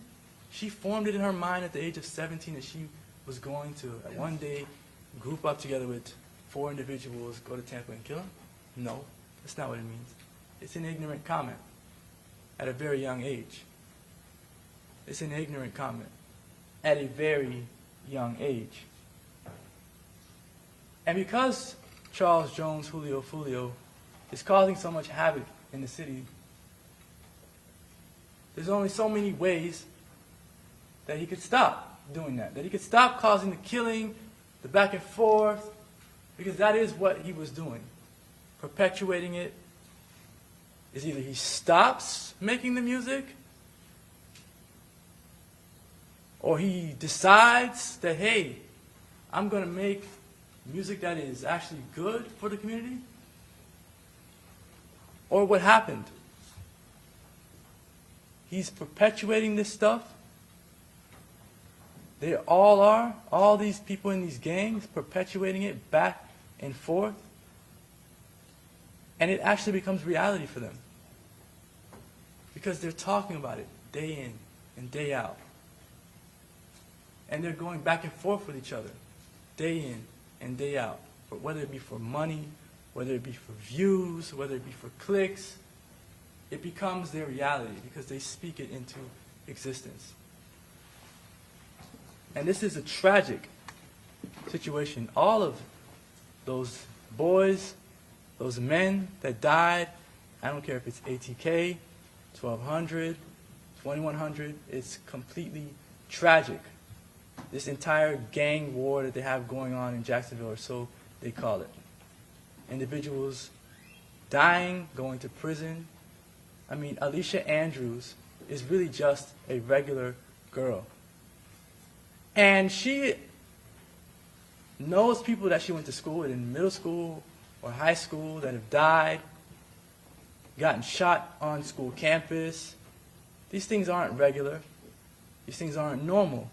She formed it in her mind at the age of 17 that she was going to, one day, group up together with 4 individuals, go to Tampa and kill him? No, that's not what it means. It's an ignorant comment at a very young age. It's an ignorant comment at a very young age. And because Charles Jones, Julio Foolio, is causing so much havoc in the city, there's only so many ways that he could stop doing that he could stop causing the killing, the back and forth, because that is what he was doing. Perpetuating it is either he stops making the music, or he decides that, hey, I'm going to make music that is actually good for the community. Or what happened? He's perpetuating this stuff. They all are, all these people in these gangs, perpetuating it back and forth. And it actually becomes reality for them. Because they're talking about it day in and day out. And they're going back and forth with each other, day in and day out. But whether it be for money, whether it be for views, whether it be for clicks, it becomes their reality because they speak it into existence. And this is a tragic situation. All of those boys, those men that died, I don't care if it's ATK, 1200, 2100, it's completely tragic. This entire gang war that they have going on in Jacksonville, or so they call it. Individuals dying, going to prison. I mean, Alicia Andrews is really just a regular girl. And she knows people that she went to school with in middle school or high school that have died, gotten shot on school campus. These things aren't regular. These things aren't normal.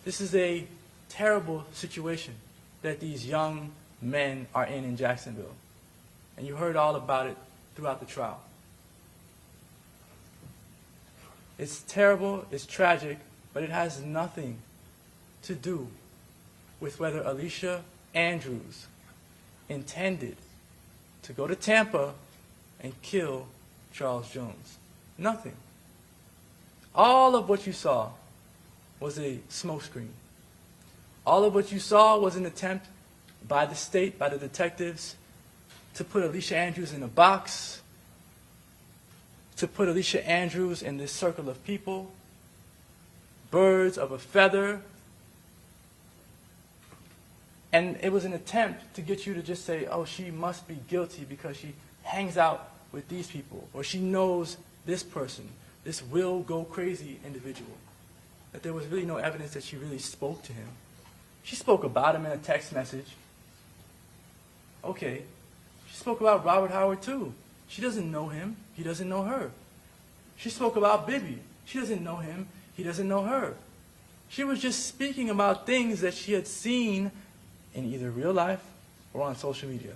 This is a terrible situation that these young men are in Jacksonville. And you heard all about it throughout the trial. It's terrible, it's tragic, but it has nothing to do with whether Alicia Andrews intended to go to Tampa and kill Charles Jones. Nothing. All of what you saw was a smokescreen. All of what you saw was an attempt by the state, by the detectives, to put Alicia Andrews in a box, to put Alicia Andrews in this circle of people, birds of a feather. And it was an attempt to get you to just say, oh, she must be guilty because she hangs out with these people, or she knows this person, this will go crazy individual, that there was really no evidence that she really spoke to him. She spoke about him in a text message. Okay. She spoke about Robert Howard too. She doesn't know him. He doesn't know her. She spoke about Bibby. She doesn't know him. He doesn't know her. She was just speaking about things that she had seen in either real life or on social media.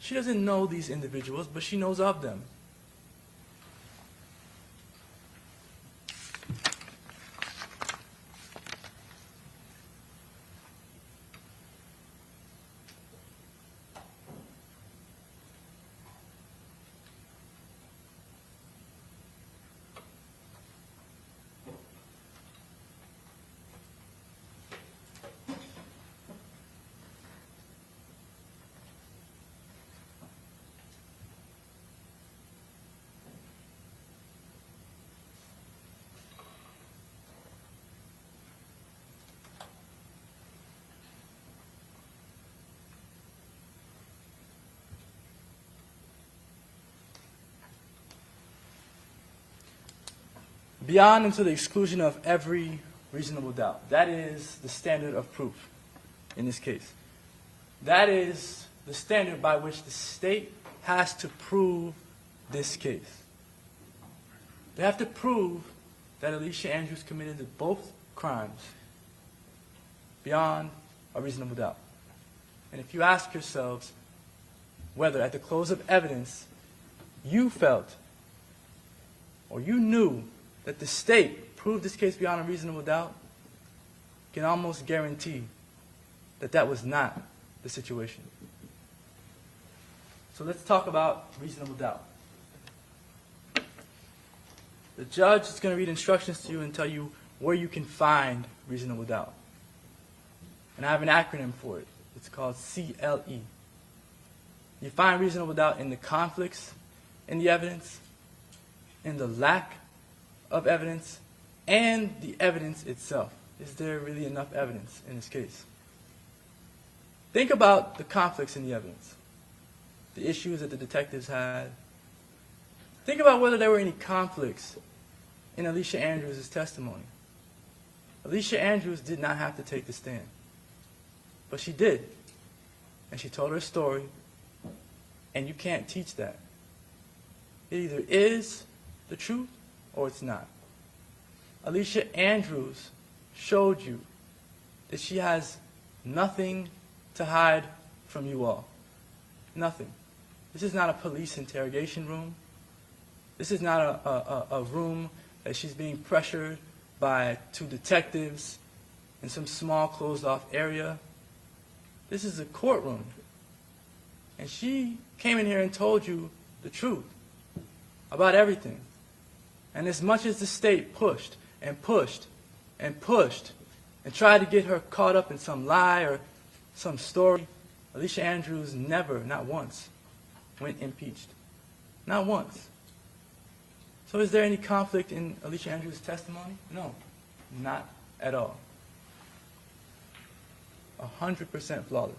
She doesn't know these individuals, but she knows of them. Beyond and to the exclusion of every reasonable doubt. That is the standard of proof in this case. That is the standard by which the state has to prove this case. They have to prove that Alicia Andrews committed both crimes beyond a reasonable doubt. And if you ask yourselves whether at the close of evidence you felt or you knew that the state proved this case beyond a reasonable doubt, you can almost guarantee that that was not the situation. So let's talk about reasonable doubt. The judge is going to read instructions to you and tell you where you can find reasonable doubt. And I have an acronym for it. It's called CLE. You find reasonable doubt in the conflicts in the evidence, in the lack of evidence, and the evidence itself. Is there really enough evidence in this case? Think about the conflicts in the evidence, the issues that the detectives had. Think about whether there were any conflicts in Alicia Andrews' testimony. Alicia Andrews did not have to take the stand, but she did. And she told her story, and you can't teach that. It either is the truth or it's not. Alicia Andrews showed you that she has nothing to hide from you all. Nothing. This is not a police interrogation room. This is not a room that she's being pressured by two detectives in some small closed-off area. This is a courtroom. And she came in here and told you the truth about everything. And as much as the state pushed and pushed and pushed and tried to get her caught up in some lie or some story, Alicia Andrews never, not once, went impeached. Not once. So is there any conflict in Alicia Andrews' testimony? No, not at all. 100% flawless.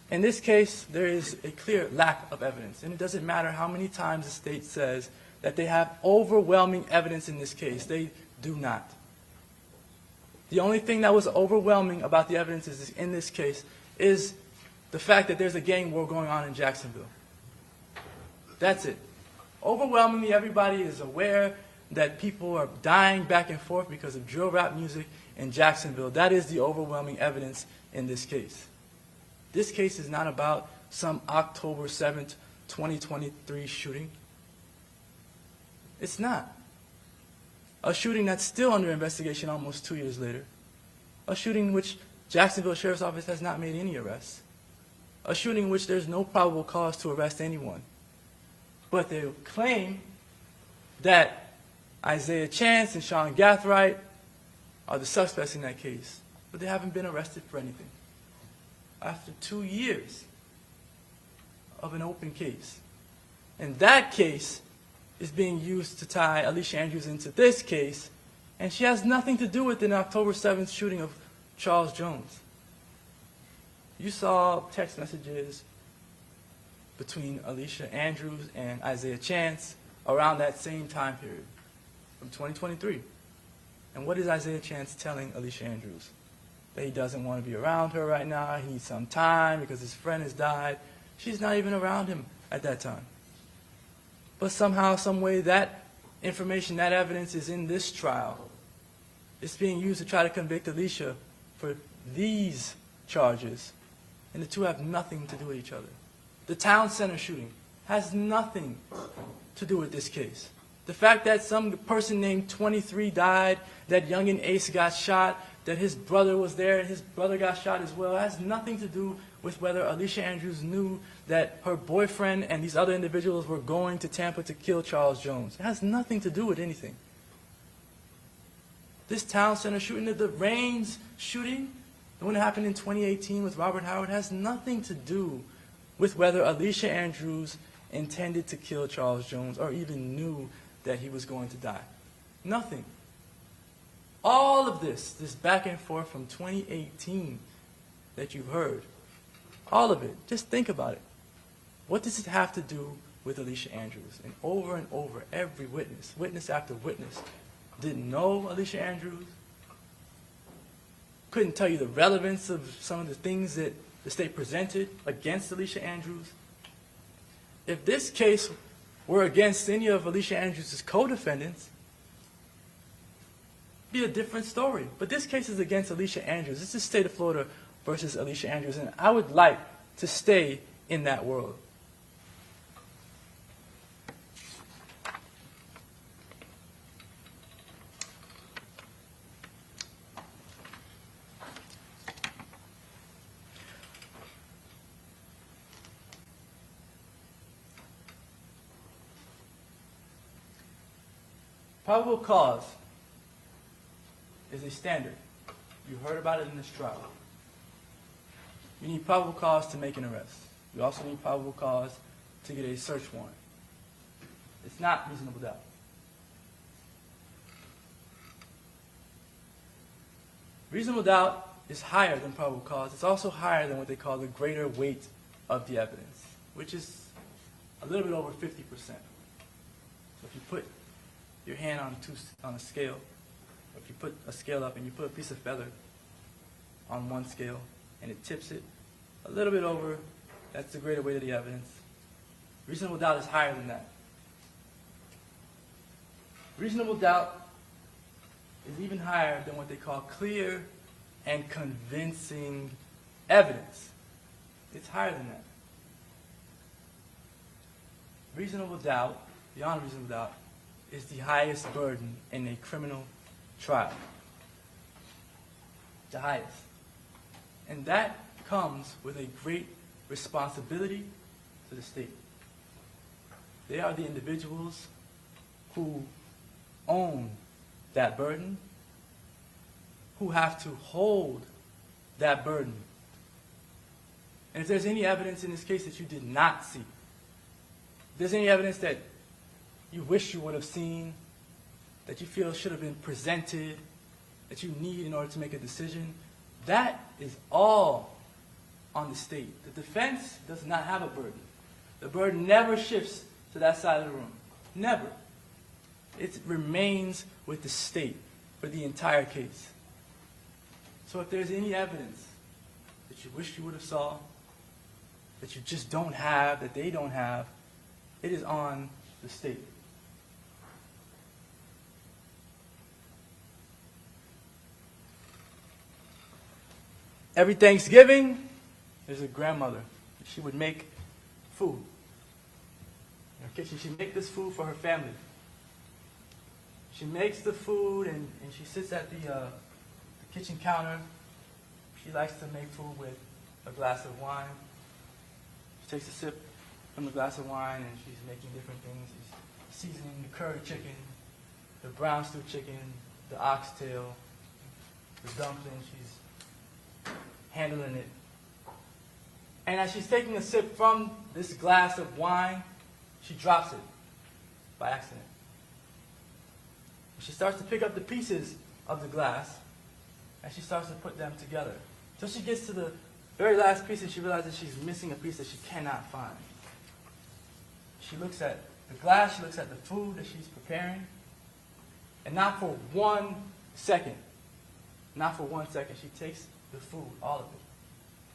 In this case, there is a clear lack of evidence, and it doesn't matter how many times the state says that they have overwhelming evidence in this case. They do not. The only thing that was overwhelming about the evidence in this case is the fact that there's a gang war going on in Jacksonville. That's it. Overwhelmingly, everybody is aware that people are dying back and forth because of drill rap music in Jacksonville. That is the overwhelming evidence in this case. This case is not about some October 7th, 2023 shooting. It's not. A shooting that's still under investigation almost 2 years later. A shooting which Jacksonville Sheriff's Office has not made any arrests. A shooting which there's no probable cause to arrest anyone. But they claim that Isaiah Chance and Sean Gathright are the suspects in that case. But they haven't been arrested for anything. After 2 years of an open case. And that case is being used to tie Alicia Andrews into this case, and she has nothing to do with the October 7th shooting of Charles Jones. You saw text messages between Alicia Andrews and Isaiah Chance around that same time period, from 2023. And what is Isaiah Chance telling Alicia Andrews? That he doesn't want to be around her right now, he needs some time because his friend has died. She's not even around him at that time. But somehow, some way, that information, that evidence is in this trial. It's being used to try to convict Alicia for these charges, and the two have nothing to do with each other. The town center shooting has nothing to do with this case. The fact that some person named 23 died, that youngin' Ace got shot, that his brother was there and his brother got shot as well, has nothing to do with whether Alicia Andrews knew that her boyfriend and these other individuals were going to Tampa to kill Charles Jones. It has nothing to do with anything. This town center shooting, the Rains shooting, the one that happened in 2018 with Robert Howard, has nothing to do with whether Alicia Andrews intended to kill Charles Jones or even knew that he was going to die. Nothing. All of this back and forth from 2018 that you've heard, all of it, just think about it. What does it have to do with Alicia Andrews? And over, every witness after witness, didn't know Alicia Andrews, couldn't tell you the relevance of some of the things that the state presented against Alicia Andrews. If this case were against any of Alicia Andrews' co-defendants, it'd be a different story. But this case is against Alicia Andrews. This is state of Florida versus Alicia Andrews, and I would like to stay in that world. Probable cause is a standard. You heard about it in this trial. You need probable cause to make an arrest. You also need probable cause to get a search warrant. It's not reasonable doubt. Reasonable doubt is higher than probable cause. It's also higher than what they call the greater weight of the evidence, which is a little bit over 50%. So if you put your hand on a scale, or if you put a scale up and you put a piece of feather on one scale and it tips it a little bit over, that's the greater weight of the evidence. Reasonable doubt is higher than that. Reasonable doubt is even higher than what they call clear and convincing evidence. It's higher than that. Reasonable doubt, beyond reasonable doubt, is the highest burden in a criminal trial. The highest. And that comes with a great responsibility to the state. They are the individuals who own that burden, who have to hold that burden. And if there's any evidence in this case that you did not see, if there's any evidence that you wish you would have seen, that you feel should have been presented, that you need in order to make a decision, that is all on the state. The defense does not have a burden. The burden never shifts to that side of the room. Never. It remains with the state for the entire case. So if there's any evidence that you wish you would have saw, that you just don't have, that they don't have, it is on the state. Every Thanksgiving, there's a grandmother. She would make food. In her kitchen, she'd make this food for her family. She makes the food, and she sits at the kitchen counter. She likes to make food with a glass of wine. She takes a sip from the glass of wine, and she's making different things. She's seasoning the curry chicken, the brown stew chicken, the oxtail, the dumpling. She's handling it. And as she's taking a sip from this glass of wine, she drops it by accident. She starts to pick up the pieces of the glass, and she starts to put them together. So she gets to the very last piece, and she realizes she's missing a piece that she cannot find. She looks at the glass, she looks at the food that she's preparing, and not for 1 second, she takes the food, all of it,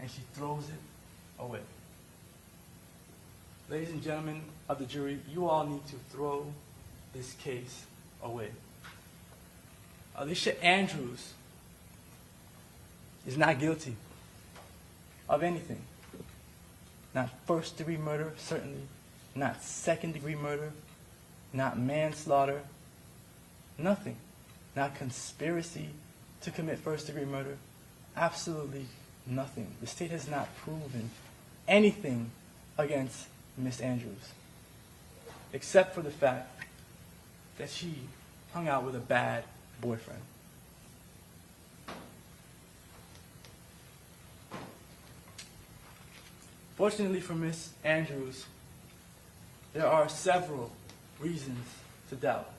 and she throws it away. Ladies and gentlemen of the jury, you all need to throw this case away. Alicia Andrews is not guilty of anything. Not first-degree murder, certainly. Not second-degree murder. Not manslaughter. Nothing. Not conspiracy to commit first-degree murder. Absolutely nothing. The state has not proven anything against Miss Andrews, except for the fact that she hung out with a bad boyfriend. Fortunately for Miss Andrews, there are several reasons to doubt.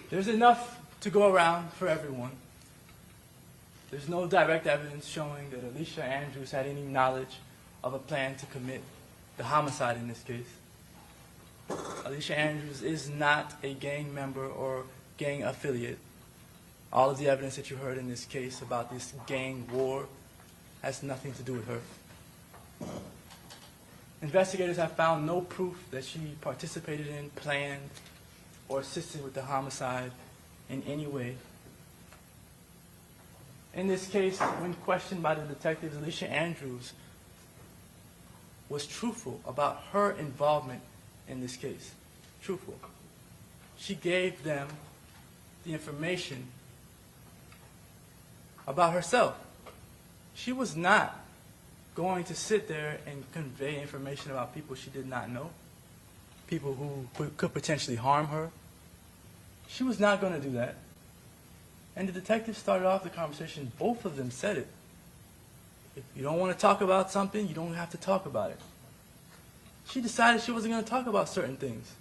There's enough to go around for everyone. There's no direct evidence showing that Alicia Andrews had any knowledge of a plan to commit the homicide in this case. Alicia Andrews is not a gang member or gang affiliate. All of the evidence that you heard in this case about this gang war has nothing to do with her. Investigators have found no proof that she participated in, planned, or assisted with the homicide in any way. In this case, when questioned by the detectives, Alicia Andrews was truthful about her involvement in this case. Truthful. She gave them the information about herself. She was not going to sit there and convey information about people she did not know, people who could potentially harm her. She was not going to do that. And the detectives started off the conversation, both of them said it. If you don't want to talk about something, you don't have to talk about it. She decided she wasn't going to talk about certain things.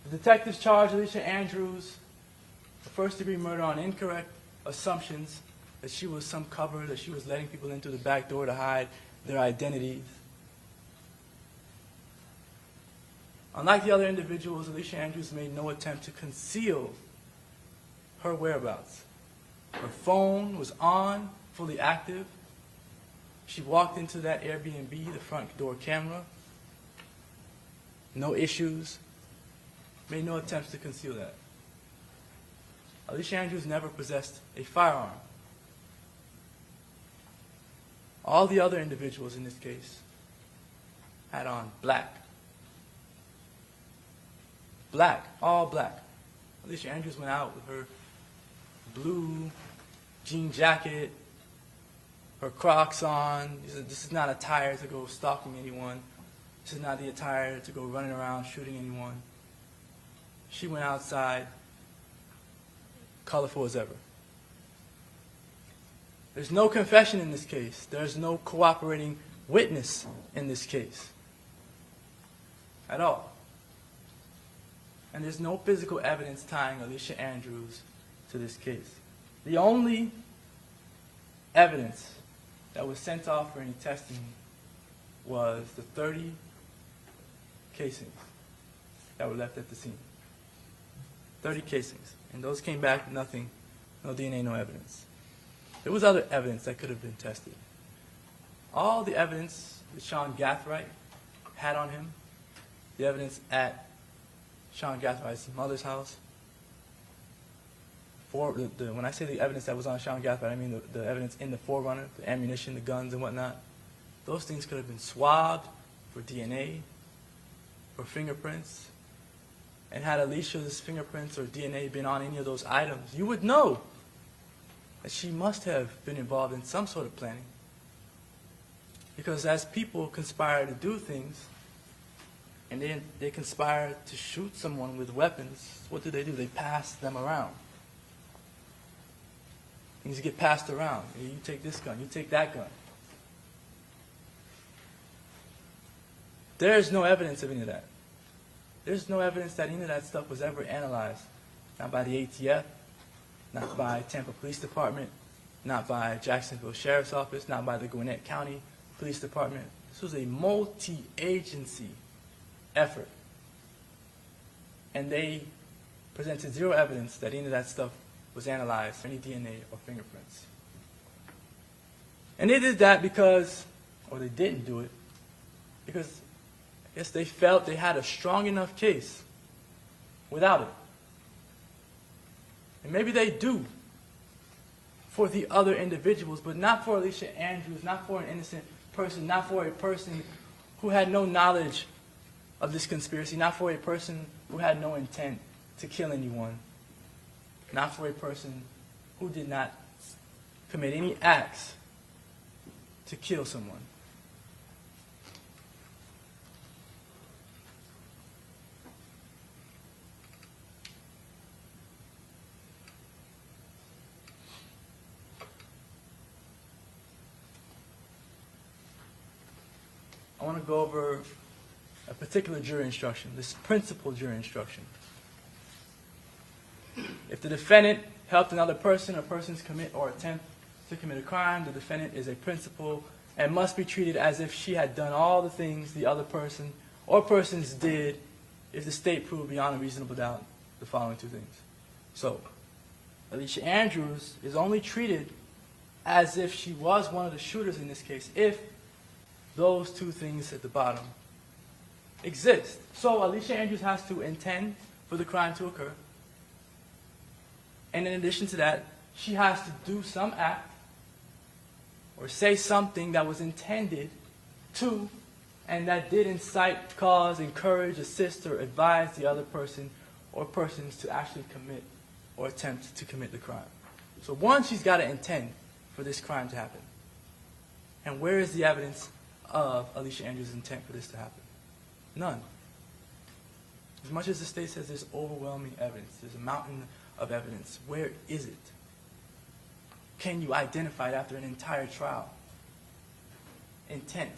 The detectives charged Alicia Andrews with first-degree murder on incorrect assumptions that she was some cover, that she was letting people in through the back door to hide their identities. Unlike the other individuals, Alicia Andrews made no attempt to conceal her whereabouts. Her phone was on, fully active. She walked into that Airbnb, the front door camera. No issues. Made no attempts to conceal that. Alicia Andrews never possessed a firearm. All the other individuals in this case had on black. Black, all black. Alicia Andrews went out with her blue jean jacket, her Crocs on. This is not attire to go stalking anyone. This is not the attire to go running around shooting anyone. She went outside, colorful as ever. There's no confession in this case. There's no cooperating witness in this case at all. And there's no physical evidence tying Alicia Andrews to this case. The only evidence that was sent off for any testing was the 30 casings that were left at the scene. 30 casings. And those came back, nothing, no DNA, no evidence. There was other evidence that could have been tested. All the evidence that Sean Gathright had on him, the evidence at Sean Gathwright's mother's house. When I say the evidence that was on Sean Gathright, I mean the evidence in the Forerunner, the ammunition, the guns, and whatnot. Those things could have been swabbed for DNA, for fingerprints. And had Alicia's fingerprints or DNA been on any of those items, you would know that she must have been involved in some sort of planning. Because as people conspire to do things, and they conspire to shoot someone with weapons, what do? They pass them around. Things get passed around. You take this gun, you take that gun. There's no evidence of any of that. There's no evidence that any of that stuff was ever analyzed. Not by the ATF, not by Tampa Police Department, not by Jacksonville Sheriff's Office, not by the Gwinnett County Police Department. This was a multi-agency effort. And they presented zero evidence that any of that stuff was analyzed, any DNA or fingerprints. And they did that because, or they didn't do it, because I guess they felt they had a strong enough case without it. And maybe they do for the other individuals, but not for Alicia Andrews, not for an innocent person, not for a person who had no knowledge of this conspiracy, not for a person who had no intent to kill anyone, not for a person who did not commit any acts to kill someone. I want to go over a particular jury instruction, this principal jury instruction. If the defendant helped another person or persons commit or attempt to commit a crime, the defendant is a principal and must be treated as if she had done all the things the other person or persons did if the state proved beyond a reasonable doubt the following two things. So, Alicia Andrews is only treated as if she was one of the shooters in this case if those two things at the bottom exist. So Alicia Andrews has to intend for the crime to occur. And in addition to that, she has to do some act or say something that was intended to and that did incite, cause, encourage, assist, or advise the other person or persons to actually commit or attempt to commit the crime. So one, she's got to intend for this crime to happen. And where is the evidence of Alicia Andrews' intent for this to happen? None. As much as the state says there's overwhelming evidence, there's a mountain of evidence, where is it? Can you identify it after an entire trial? Intent.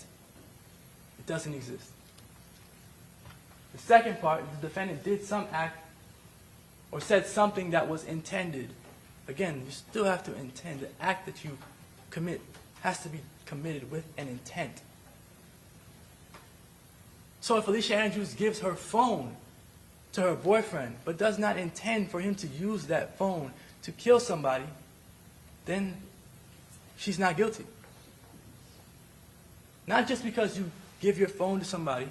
It doesn't exist. The second part, the defendant did some act or said something that was intended. Again, you still have to intend. The act that you commit has to be committed with an intent. So if Alicia Andrews gives her phone to her boyfriend, but does not intend for him to use that phone to kill somebody, then she's not guilty. Not just because you give your phone to somebody,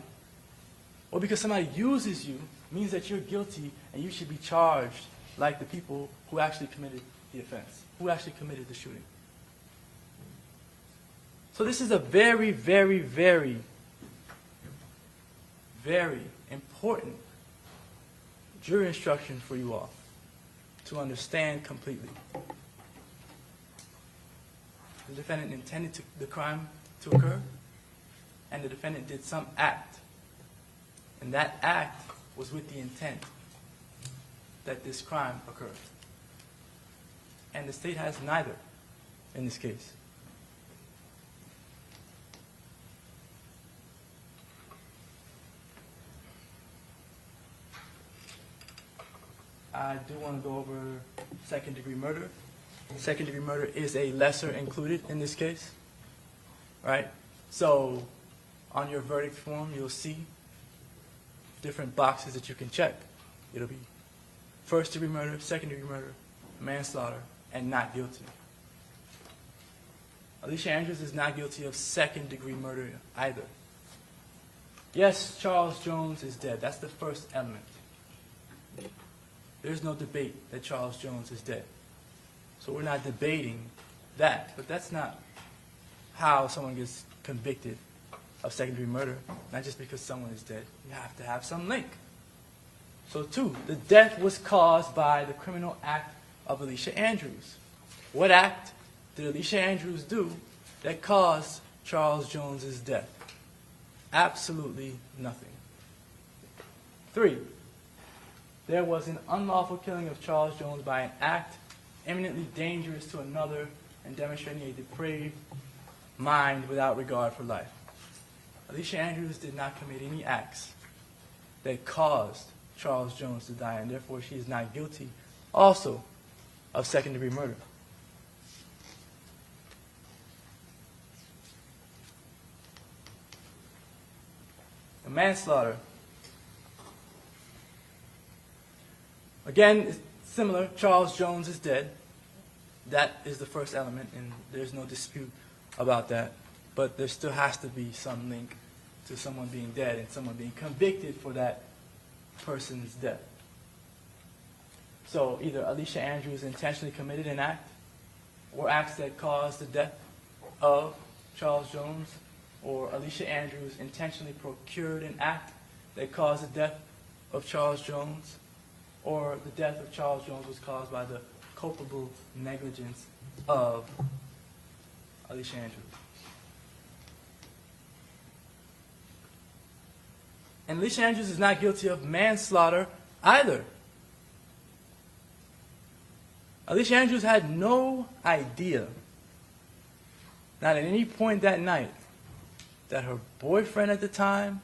or because somebody uses you, means that you're guilty and you should be charged like the people who actually committed the offense, who actually committed the shooting. So this is a very, very, very, very important jury instruction for you all to understand completely. The defendant intended the crime to occur, and the defendant did some act. And that act was with the intent that this crime occurred. And the state has neither in this case. I do want to go over second-degree murder. Second-degree murder is a lesser included in this case, right? So on your verdict form, you'll see different boxes that you can check. It'll be first-degree murder, second-degree murder, manslaughter, and not guilty. Alicia Andrews is not guilty of second-degree murder either. Yes, Charles Jones is dead. That's the first element. There's no debate that Charles Jones is dead. So we're not debating that. But that's not how someone gets convicted of second-degree murder. Not just because someone is dead. You have to have some link. So 2, the death was caused by the criminal act of Alicia Andrews. What act did Alicia Andrews do that caused Charles Jones's death? Absolutely nothing. 3, there was an unlawful killing of Charles Jones by an act eminently dangerous to another and demonstrating a depraved mind without regard for life. Alicia Andrews did not commit any acts that caused Charles Jones to die, and therefore she is not guilty also of second-degree murder. The manslaughter. Again, it's similar. Charles Jones is dead. That is the first element, and there's no dispute about that. But there still has to be some link to someone being dead and someone being convicted for that person's death. So either Alicia Andrews intentionally committed an act or acts that caused the death of Charles Jones, or Alicia Andrews intentionally procured an act that caused the death of Charles Jones, or the death of Charles Jones was caused by the culpable negligence of Alicia Andrews. And Alicia Andrews is not guilty of manslaughter either. Alicia Andrews had no idea, not at any point that night, that her boyfriend at the time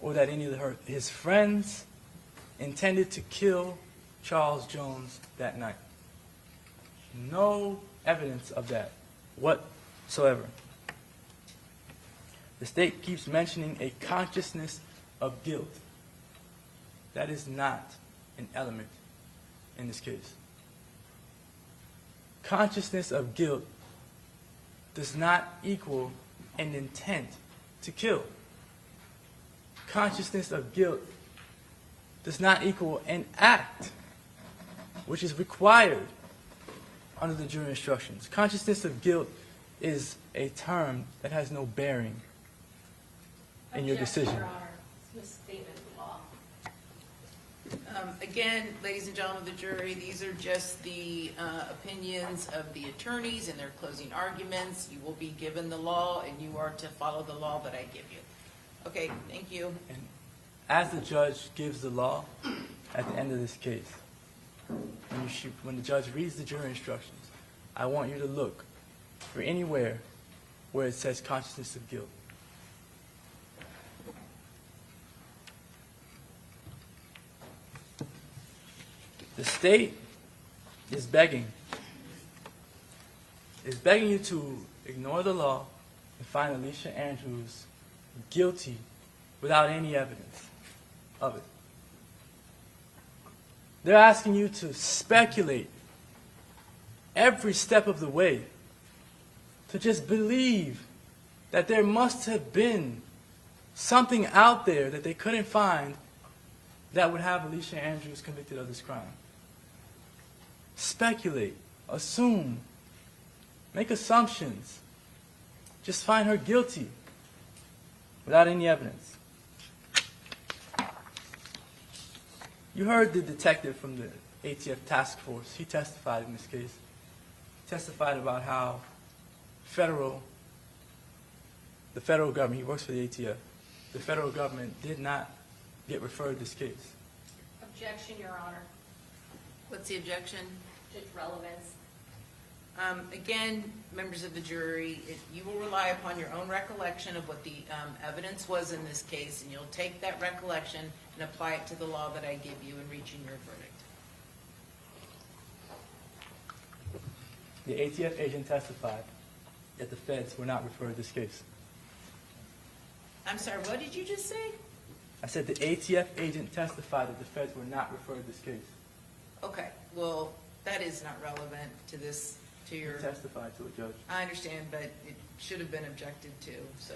or that any of his friends intended to kill Charles Jones that night. No evidence of that whatsoever. The state keeps mentioning a consciousness of guilt. That is not an element in this case. Consciousness of guilt does not equal an intent to kill. Consciousness of guilt does not equal an act which is required under the jury instructions. Consciousness of guilt is a term that has no bearing in your decision.
Your Honor, misstatement of law.
Again, ladies and gentlemen of the jury, these are just the opinions of the attorneys in their closing arguments. You will be given the law, and you are to follow the law that I give you. Okay, thank you.
And as the judge gives the law at the end of this case, when the judge reads the jury instructions, I want you to look for anywhere where it says consciousness of guilt. The state is begging you to ignore the law and find Alicia Andrews guilty without any evidence of it. They're asking you to speculate every step of the way, to just believe that there must have been something out there that they couldn't find that would have Alicia Andrews convicted of this crime. Speculate, assume, make assumptions. Just find her guilty without any evidence. You heard the detective from the ATF task force. He testified in this case. He testified about how the federal government, he works for the ATF, the federal government did not get referred this case.
Objection, Your Honor.
What's the objection?
Just relevance.
Again, members of the jury, you will rely upon your own recollection of what the evidence was in this case, and you'll take that recollection and apply it to the law that I give you in reaching your verdict.
The ATF agent testified that the feds were not referred this case.
I'm sorry, what did you just say?
I said the ATF agent testified that the feds were not referred this case.
Okay, well, that is not relevant to this, to
He
your,
testified to it, Judge.
I understand, but it should have been objected to, so.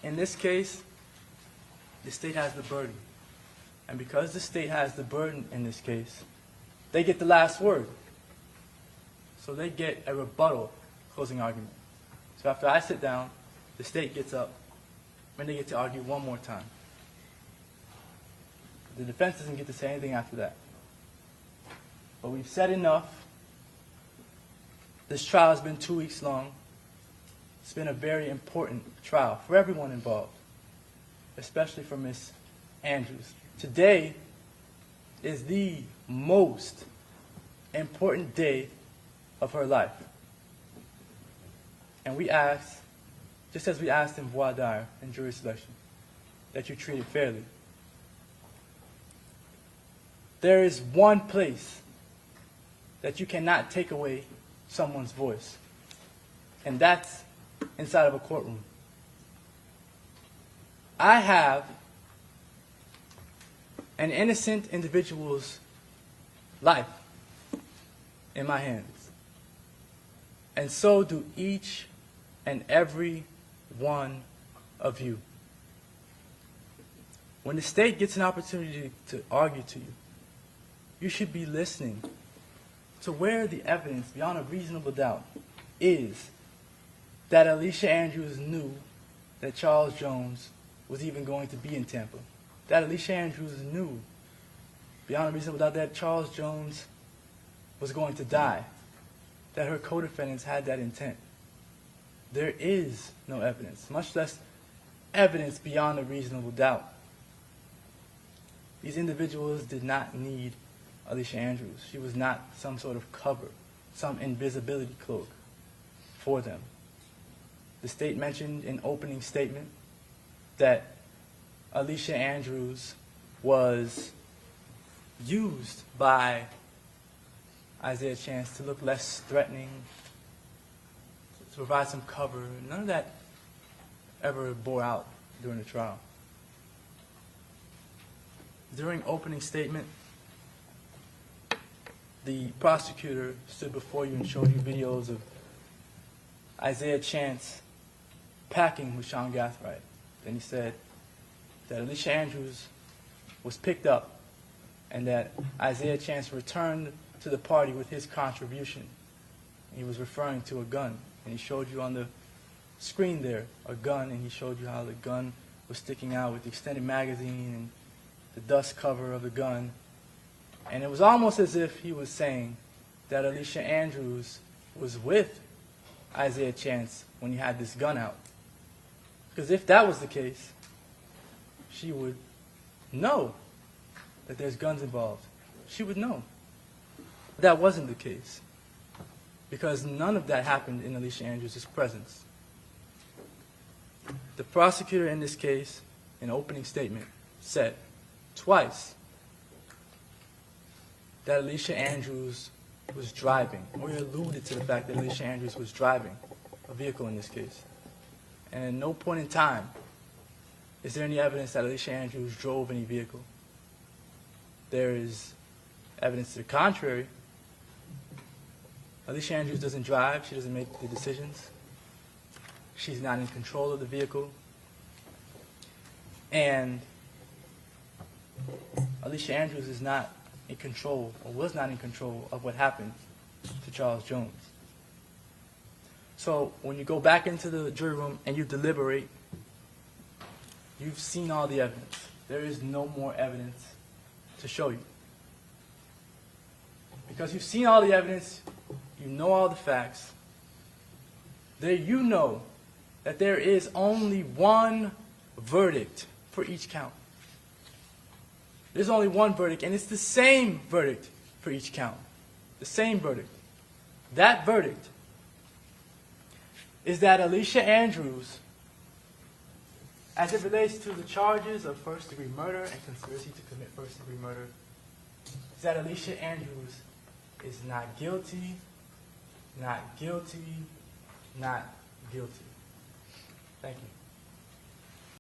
In this case, the state has the burden. And because the state has the burden in this case, they get the last word. So they get a rebuttal closing argument. So after I sit down, the state gets up, and they get to argue one more time. The defense doesn't get to say anything after that. But we've said enough This trial has been 2 weeks long. It's been a very important trial for everyone involved, especially for Ms. Andrews. Today is the most important day of her life. And we ask, just as we asked in voir dire in jury selection, that you treat it fairly. There is one place that you cannot take away someone's voice, and that's inside of a courtroom. I have an innocent individual's life in my hands, and so do each and every one of you. When the state gets an opportunity to argue to you, you should be listening to where the evidence beyond a reasonable doubt is that Alicia Andrews knew that Charles Jones was even going to be in Tampa. That Alicia Andrews knew beyond a reasonable doubt that Charles Jones was going to die. That her co-defendants had that intent. There is no evidence, much less evidence beyond a reasonable doubt. These individuals did not need Alicia Andrews. She was not some sort of cover, some invisibility cloak for them. The state mentioned in opening statement that Alicia Andrews was used by Isaiah Chance to look less threatening, to provide some cover. None of that ever bore out during the trial. During opening statement, the prosecutor stood before you and showed you videos of Isaiah Chance packing with Sean Gathright. Then he said that Alicia Andrews was picked up and that Isaiah Chance returned to the party with his contribution. He was referring to a gun, and he showed you on the screen there a gun, and he showed you how the gun was sticking out with the extended magazine and the dust cover of the gun. And it was almost as if he was saying that Alicia Andrews was with Isaiah Chance when he had this gun out. Because if that was the case, she would know that there's guns involved. She would know. But that wasn't the case, because none of that happened in Alicia Andrews' presence. The prosecutor in this case, in opening statement, said twice that Alicia Andrews was driving, or he alluded to the fact that Alicia Andrews was driving a vehicle in this case. And at no point in time is there any evidence that Alicia Andrews drove any vehicle. There is evidence to the contrary. Alicia Andrews doesn't drive. She doesn't make the decisions. She's not in control of the vehicle. And Alicia Andrews is not in control, or was not in control, of what happened to Charles Jones. So when you go back into the jury room and you deliberate, you've seen all the evidence. There is no more evidence to show you. Because you've seen all the evidence, you know all the facts, there you know that there is only one verdict for each count. There's only one verdict, and it's the same verdict for each count. The same verdict. That verdict is that Alicia Andrews, as it relates to the charges of first-degree murder and conspiracy to commit first-degree murder, is that Alicia Andrews is not guilty, not guilty, not guilty. Thank you.